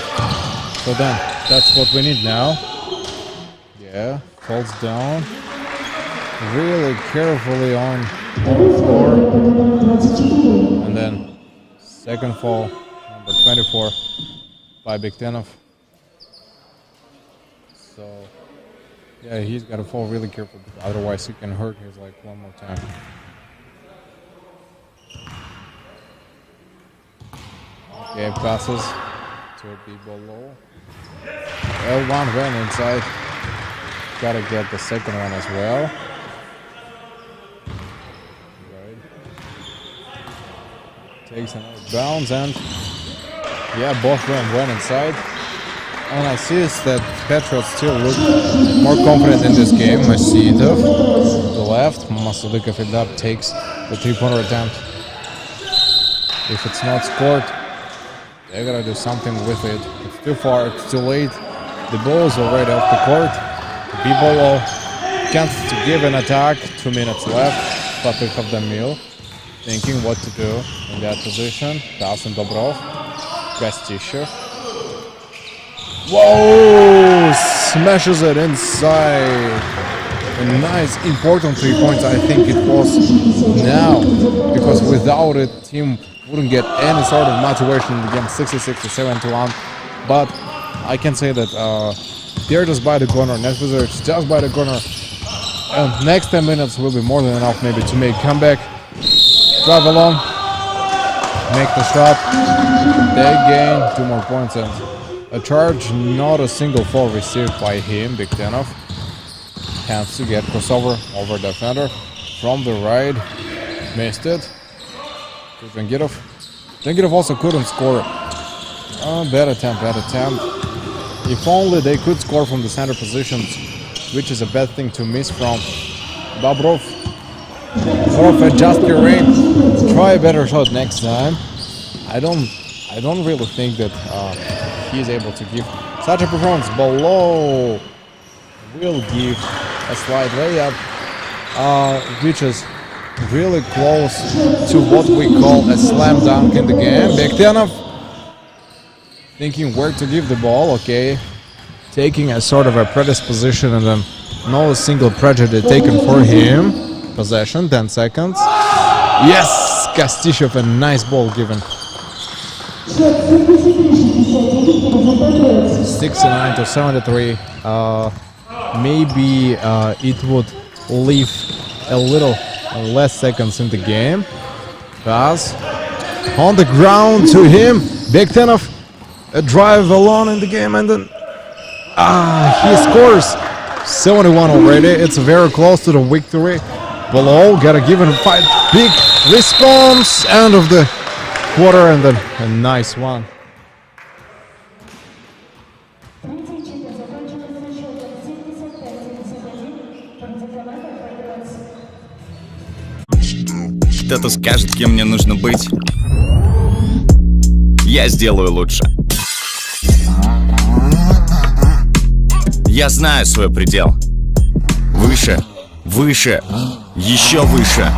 So then, that's what we need now. Yeah, falls down. Really carefully on the floor. And then, second fall, number 24 by Bektenov. So, yeah, he's got to fall really careful, otherwise he can hurt his leg one more time. Okay, passes to be below. L1 went inside. Gotta get the second one as well. Right. Takes another bounce and yeah, both of them went inside. And I see is that Patriots still look more confident in this game. I see it off the left. Masudikov it up, takes the 3-pointer attempt. If it's not scored, they gotta do something with it. It's too far, it's too late. The ball is already off the court. Be below. Chance to give an attack. 2 minutes left. Patrick of the mill. Thinking what to do in that position. Pass and Dobrov. Gastishев. Whoa! Smashes it inside. A nice, important 3 points. I think it was now. Because without it, team wouldn't get any sort of motivation in the game. 66-71. But I can say that they're just by the corner. Next Wizards just by the corner. And next 10 minutes will be more than enough maybe to make comeback. Drive along. Make the shot. They gain 2 more points and a charge. Not a single foul received by him, Bektenov. Chance to get crossover over defender from the right. Missed it. To Vengirov. Vengirov also couldn't score. Bad attempt. If only they could score from the center positions, which is a bad thing to miss from Dobrov. Dobrov, adjust your aim. Try a better shot next time. I don't really think that he's able to give such a performance. Below will give a slight layup, which is really close to what we call a slam dunk in the game. Bektenov thinking where to give the ball. Okay, taking a sort of a predisposition and then no single prejudice taken for him. Possession, 10 seconds. Yes, Gastishев, a nice ball given. 69-73. Maybe it would leave a little less seconds in the game. Pass on the ground to him. Bektenov, a drive alone in the game, and then he scores. 71 already. It's very close to the victory. Below, gotta give him a fight. Big response. End of the quarter, and then a nice one. Кто-то скажет, кем мне нужно быть. Я сделаю лучше. Я знаю свой предел. Выше, выше, еще выше.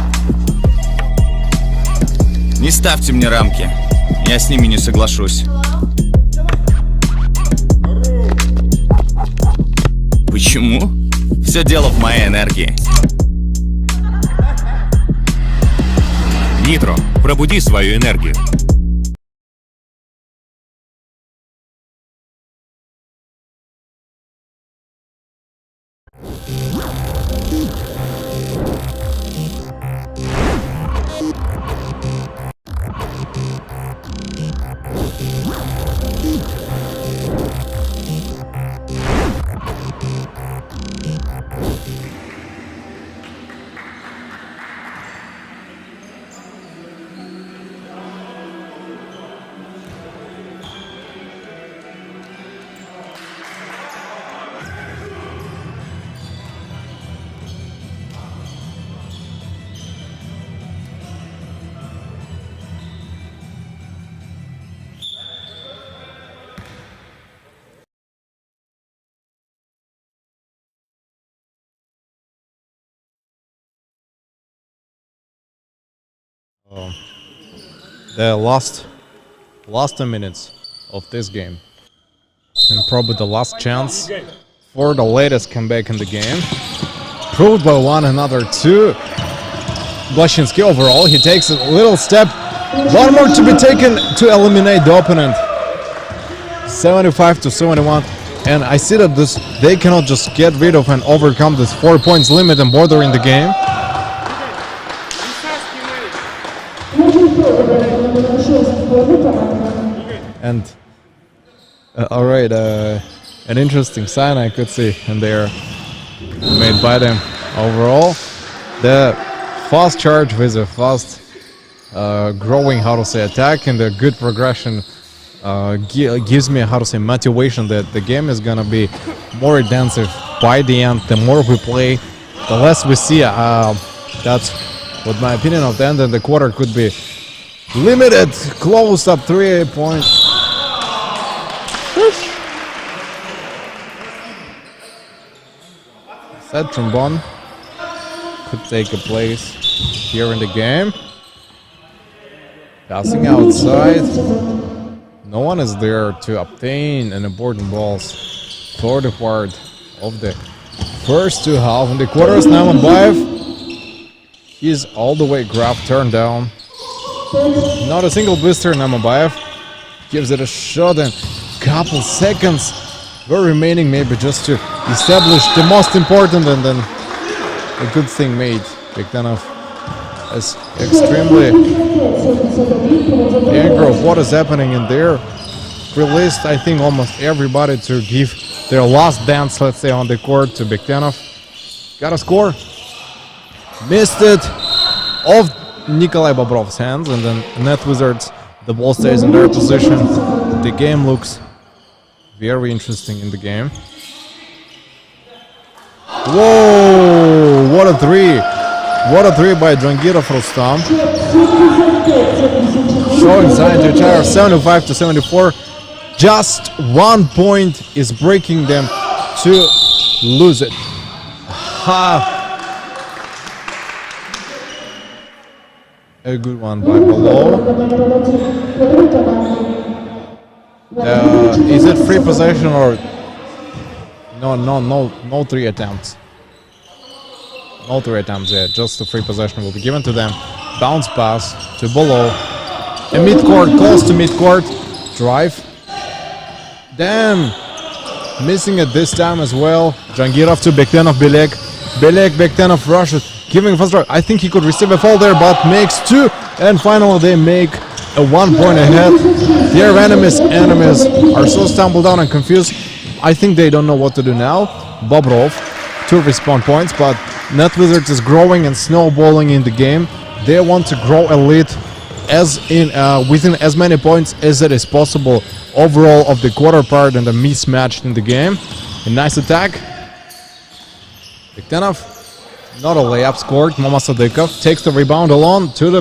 Не ставьте мне рамки. Я с ними не соглашусь. Почему? Все дело в моей энергии. Нитро, пробуди свою энергию. The last 10 minutes of this game. And probably the last chance for the latest comeback in the game. Proved by one another two. Blashinsky overall, he takes a little step. One more to be taken to eliminate the opponent. 75-71. And I see that they cannot just get rid of and overcome this 4 points limit and border in the game. And alright, an interesting sign I could see in there made by them overall. The fast charge with a fast growing, how to say, attack and a good progression gives me, how to say, motivation that the game is gonna be more intensive by the end. The more we play, the less we see. That's what my opinion of the end of the quarter could be. Limited close up 3 points. Sad trombone could take a place here in the game. Passing outside. No one is there to obtain an important balls for the part of the first two half. In the quarters, Namanbayev, he's all the way grabbed, turned down. Not a single blister. Namanbayev gives it a shot, and couple seconds were remaining, maybe just to establish the most important, and then a good thing made. Bektanov is extremely angry of what is happening in there. Released, I think, almost everybody to give their last dance, let's say, on the court to Bektanov. Got a score. Missed it off Nikolai Bobrov's hands, and then Net Wizards, the ball stays in their position. The game looks very interesting in the game. Whoa! What a three! What a three by Jangirov Rustam. Showing sign to each other, 75-74. Just 1 point is breaking them to lose it. Ha! A good one by Below. Is it free possession or no 3 attempts? No 3 attempts, yeah, just the free possession will be given to them. Bounce pass to Below. A mid-court, close to mid-court. Drive. Damn! Missing it this time as well. Jangirov to Bektanov, Belek. Belek, Bektanov rushes. Giving fast drive. I think he could receive a foul there, but makes 2. And finally they make a 1 point ahead. Their enemies are so stumbled down and confused. I think they don't know what to do now. Bobrov, 2 respawn points, but Net Wizards is growing and snowballing in the game. They want to grow elite as in within as many points as it is possible overall of the quarter part and the mismatched in the game. A nice attack. Bektanov, not a layup scored. Mama Sadikov takes the rebound alone to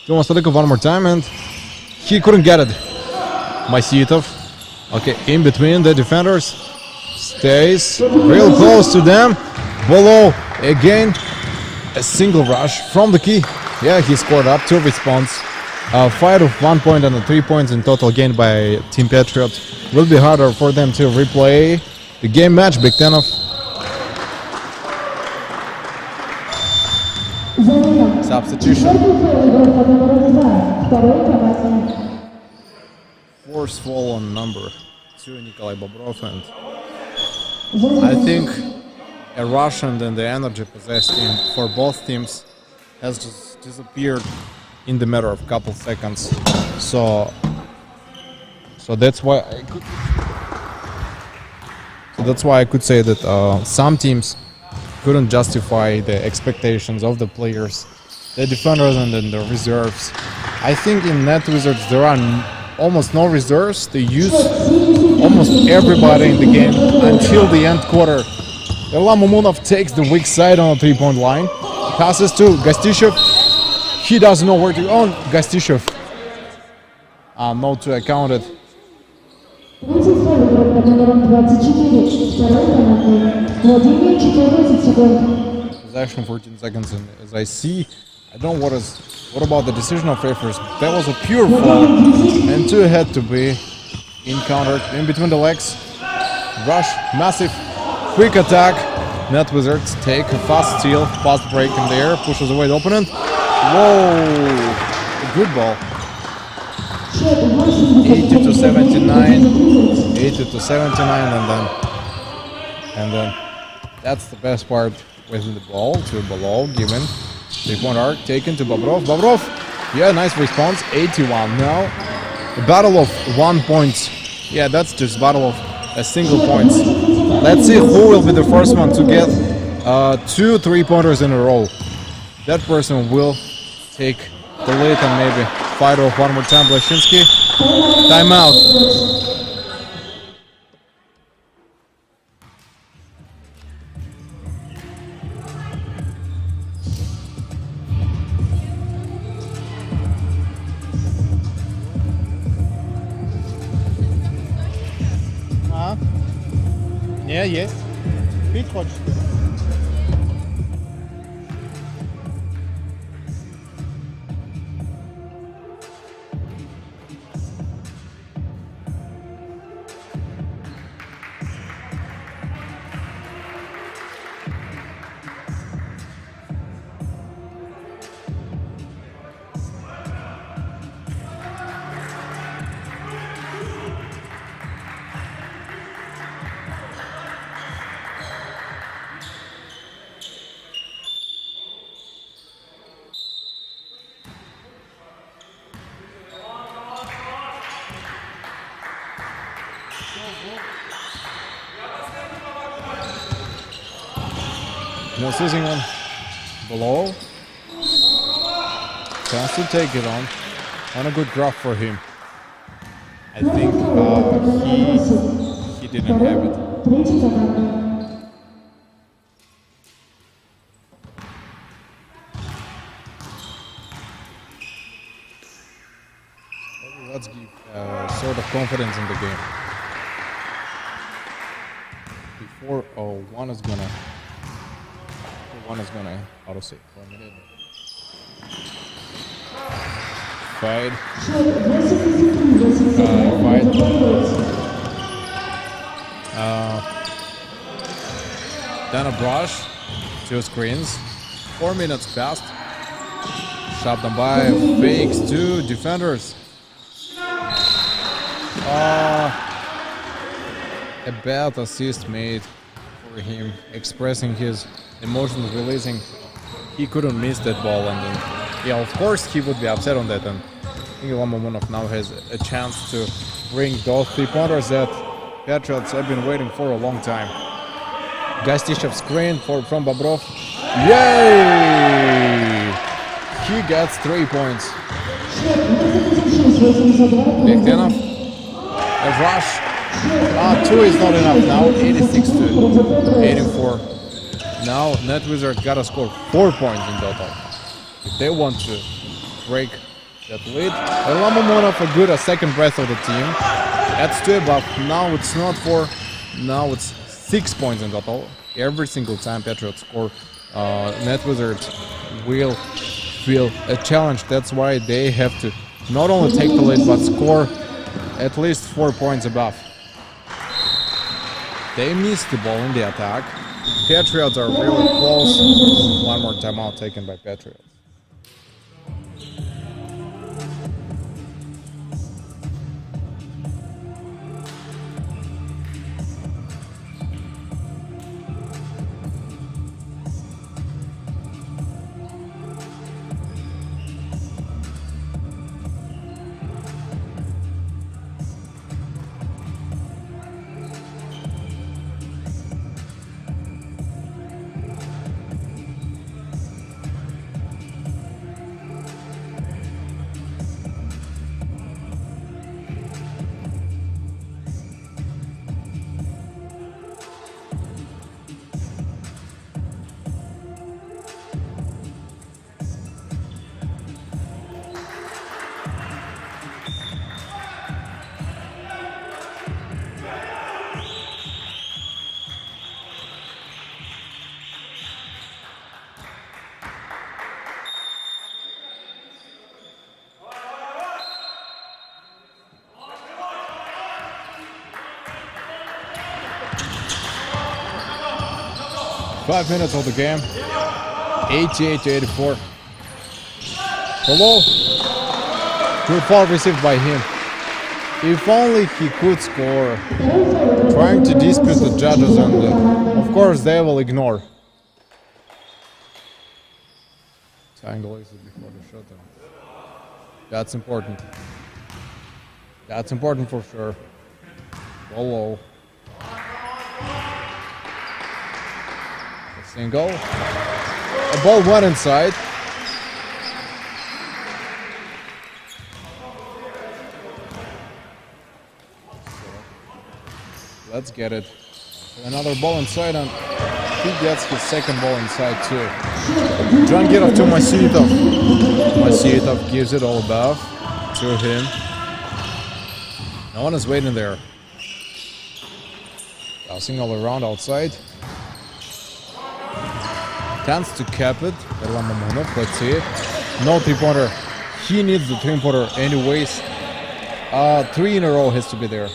Mama Sadikov one more time, and he couldn't get it. Masitov, okay, in between the defenders, stays real close to them. Below again, a single rush from the key. Yeah, he scored up 2 response. 5 of 1 point and 3 points in total gained by Team Patriots. Will be harder for them to replay the game match. Bektanov. Substitution. Forceful on number 2, Nikolai Bobrov, and I think a rush and then the energy possessed team for both teams has just disappeared in the matter of a couple seconds. So that's why I could say that some teams couldn't justify the expectations of the players, the defenders, and then the reserves. I think in Net Wizards there are almost no reserves. They use almost everybody in the game until the end quarter. Elam Mumunov takes the weak side on a 3-point line. Passes to Gastishov. He doesn't know where to go. Gastishov. No to account it. Possession 14 seconds, and as I see, I don't know what about the decision of referees. That was a pure foul, and 2 had to be in counter, in between the legs. Rush, massive, quick attack. Net Wizards take a fast steal, fast break in the air, pushes away the opponent. Whoa! Good ball. 80 to 79. 80 to 79, and then that's the best part with the ball to below, given 3-point arc taken to Bobrov. Bobrov, yeah, nice response. 81 now. A battle of 1 point. Yeah, that's just battle of a single points. Let's see who will be the first one to get 2 3-pointers in a row. That person will take the lead and maybe fight off one more time. Blashinsky, timeout. Не, есть. Пить хочешь? No seizing on below. Chance to take it on a good drop for him. I think he didn't have it. Let's give sort of confidence in the game. Before one is gonna auto save for a minute. Fight. Then a brush. 2 screens. 4 minutes passed. Shot them by. Fakes 2 defenders. A bad assist made for him, expressing his emotions, releasing. He couldn't miss that ball, and then, yeah, of course he would be upset on that. And Ilya Mamonov now has a chance to bring those 3-pointers that Patriots have been waiting for a long time. Gastishев screen from Bobrov. Yay! He gets 3 points. Bektenov. A rush. 2 is not enough now. 86 to 84. Now Net Wizards gotta score 4 points in total if they want to break that lead. Ilya Mamonov a good second breath of the team. That's 2 above. Now it's not 4. Now it's 6 points in total. Every single time Patriots score, Net Wizards will feel a challenge. That's why they have to not only take the lead but score at least 4 points above. They missed the ball in the attack. Patriots are really close. One more timeout taken by Patriots. 5 minutes of the game. 88-84. Hello. Good foul received by him. If only he could score. Trying to dispute the judges, and of course they will ignore. Triangle is before the shot. That's important. That's important for sure. Hello. A single. A ball went inside. Let's get it. Another ball inside, and he gets his second ball inside too. John get off to Masitov. Masitov gives it all above to him. No one is waiting there. Passing all around outside. Tends to cap it. Let's see it. No three-pointer. He needs the three-pointer anyways. 3 in a row has to be there.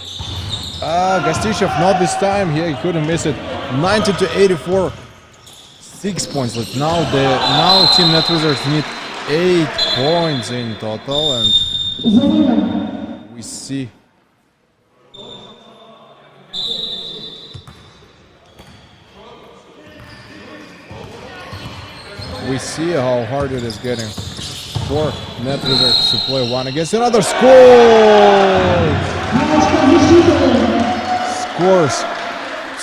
Gastishov not this time. He couldn't miss it. 90-84. 6 points left. Now Team Net Wizards need 8 points in total, and we see. We see how hard it is getting for Net Wizards to play one against another. Scores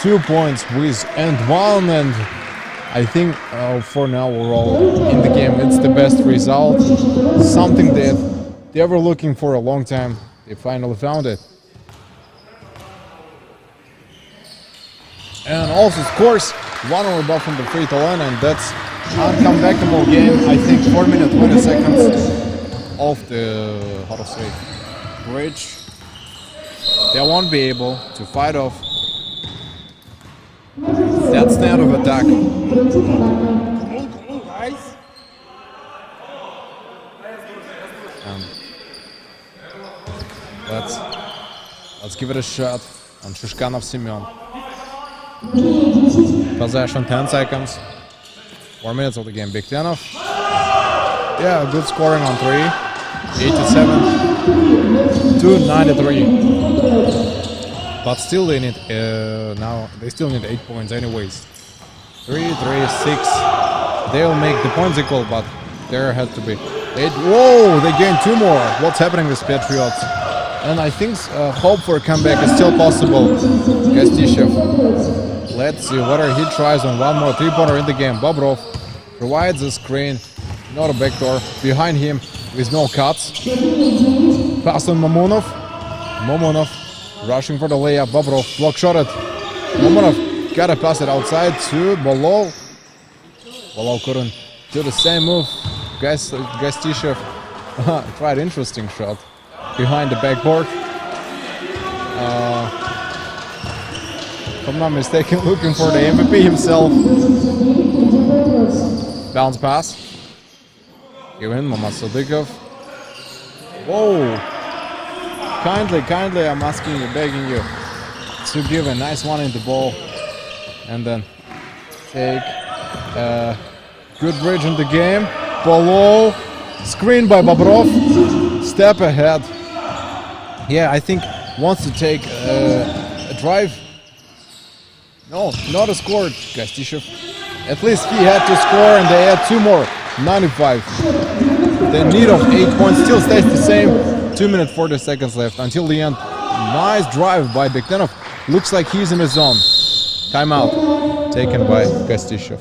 2 points with and 1, and I think for now we're all in the game. It's the best result. Something that they were looking for a long time. They finally found it. And also scores 1 over above from the free throw line, and that's uncomebackable game. I think 4 minutes 20 seconds of the, how to say, bridge. They won't be able to fight off that stand of attack. Let's give it a shot on Shishkanov Simeon. Possession 10 seconds. 4 minutes of the game. Biktenov. Yeah, good scoring on 3. 87 to 93. But still they need now they still need 8 points anyways. 3, 6. They'll make the points equal, but there has to be 8. Whoa, they gained 2 more. What's happening with Patriots? And I think hope for a comeback is still possible. Gastishov. Let's see whether he tries on one more 3-pointer in the game. Bobrov provides a screen, not a backdoor. Behind him with no cuts. Pass on Mamonov. Mamonov rushing for the layup. Bobrov block shot it. Mamonov gotta pass it outside to Bolov. Bolov couldn't do the same move. Gastishov tried interesting shot behind the backboard. If I'm not mistaken, looking for the MVP himself. Bounce pass. Given Mamad Sadikov. Whoa! Kindly, I'm asking you, begging you to give a nice one in the ball, and then take a good bridge in the game. Below, screen by Bobrov. Step ahead. Yeah, I think wants to take a drive. No, not a score, Gastishov. At least he had to score, and they had 2 more. 95. The need of 8 points still stays the same. 2 minutes 40 seconds left until the end. Nice drive by Biktenov. Looks like he's in his zone. Timeout taken by Gastishov.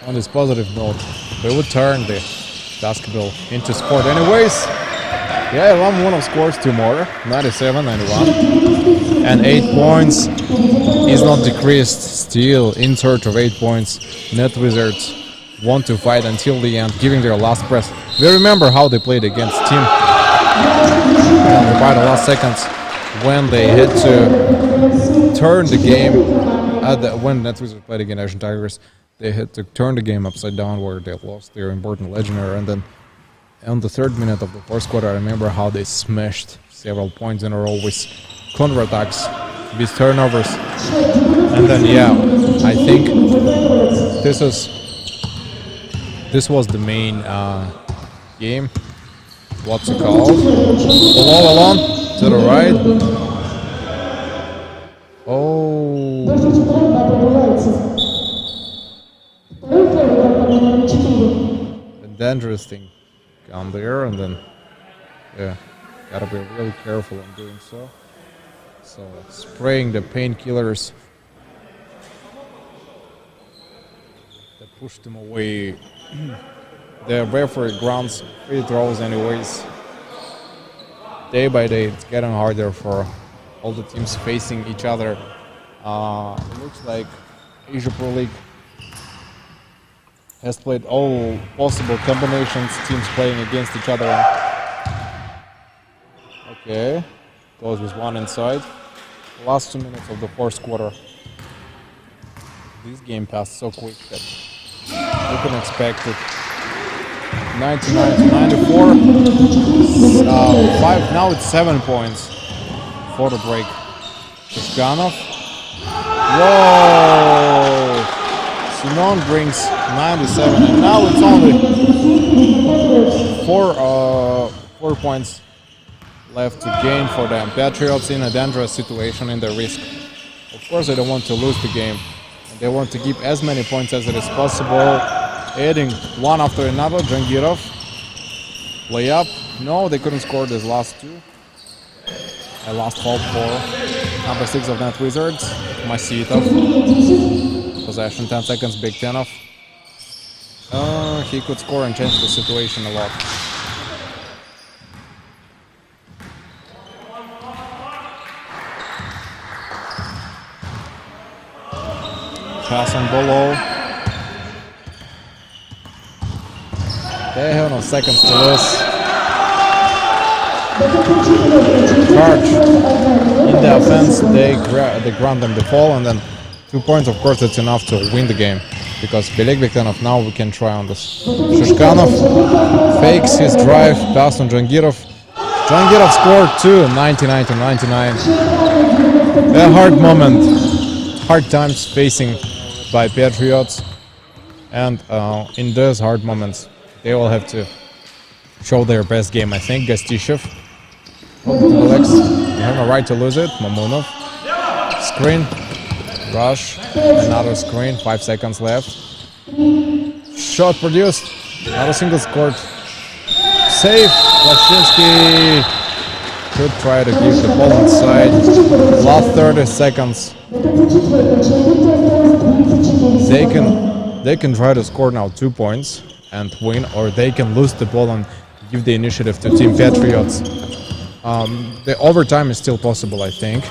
On this positive note, they would turn the basketball into sport anyways. Yeah, 11-1 scores 2 more, 97-91. And 8 points is not decreased, still in search of 8 points. Net Wizards want to fight until the end, giving their last press. We remember how they played against Team by the last seconds when they had to turn the game. When Net Wizards played against Asian Tigers, they had to turn the game upside down where they lost their important legendary. And then on the 3rd minute of the 4th quarter, I remember how they smashed several points in a row with counterattacks, with turnovers. And then, yeah, I think this was the main game. What's it called? All alone to the right. Oh. A dangerous thing down there, and then yeah, gotta be really careful on doing so. So spraying the painkillers that pushed them away. The referee grants free throws anyways. Day by day, it's getting harder for all the teams facing each other. It looks like Asia Pro League has played all possible combinations, teams playing against each other. Okay, goes with one inside. Last 2 minutes of the 4th quarter. This game passed so quick that you couldn't expect it. 99-94. 5. Now it's 7 points for the break. Shishganov. Whoa! Simon brings 97, and now it's only 4 points left to gain for them. Patriots in a dangerous situation in the risk. Of course, they don't want to lose the game. They want to keep as many points as it is possible. Adding one after another. Jangirov. Play up. No, they couldn't score these last 2. A last hope for number 6 of Net Wizards. Masitov. Possession, 10 seconds, Big Tenov. He could score and change the situation a lot. Pass on below. They have no seconds to lose. Charge. In the offense, they grant them the fall, and then 2 points, of course, it's enough to win the game. Because Beleg Bektanov, now we can try on this. Shishkanov fakes his drive, pass on Jangirov. Jangirov scored 2, 99-99. A hard moment. Hard times facing by Patriots. And in those hard moments, they will have to show their best game, I think. Gastishev. Alex, you have a right to lose it. Mamunov. Screen. Rush. Another screen. 5 seconds left. Shot produced. Another single scored. Save. Lashinsky could try to give the ball inside. Last 30 seconds. They can try to score now 2 points and win, or they can lose the ball and give the initiative to Team Patriots. The overtime is still possible, I think.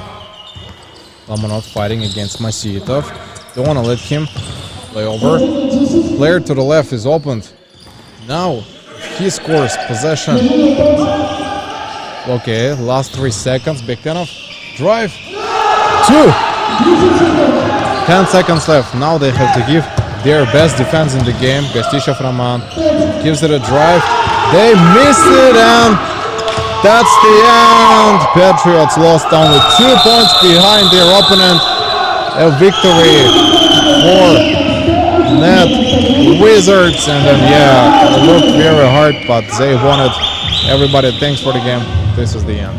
Lamanov fighting against Masitov. Don't want to let him play over. Player to the left is opened. Now he scores possession. Okay, last 3 seconds. Bektanov. Drive. 2. 10 seconds left. Now they have to give their best defense in the game. Gastishev Roman gives it a drive. They miss it, and that's the end. Patriots lost only 2 points behind their opponent. A victory for Net Wizards. And then, yeah, it looked very hard, but they won it. Everybody, thanks for the game. This is the end.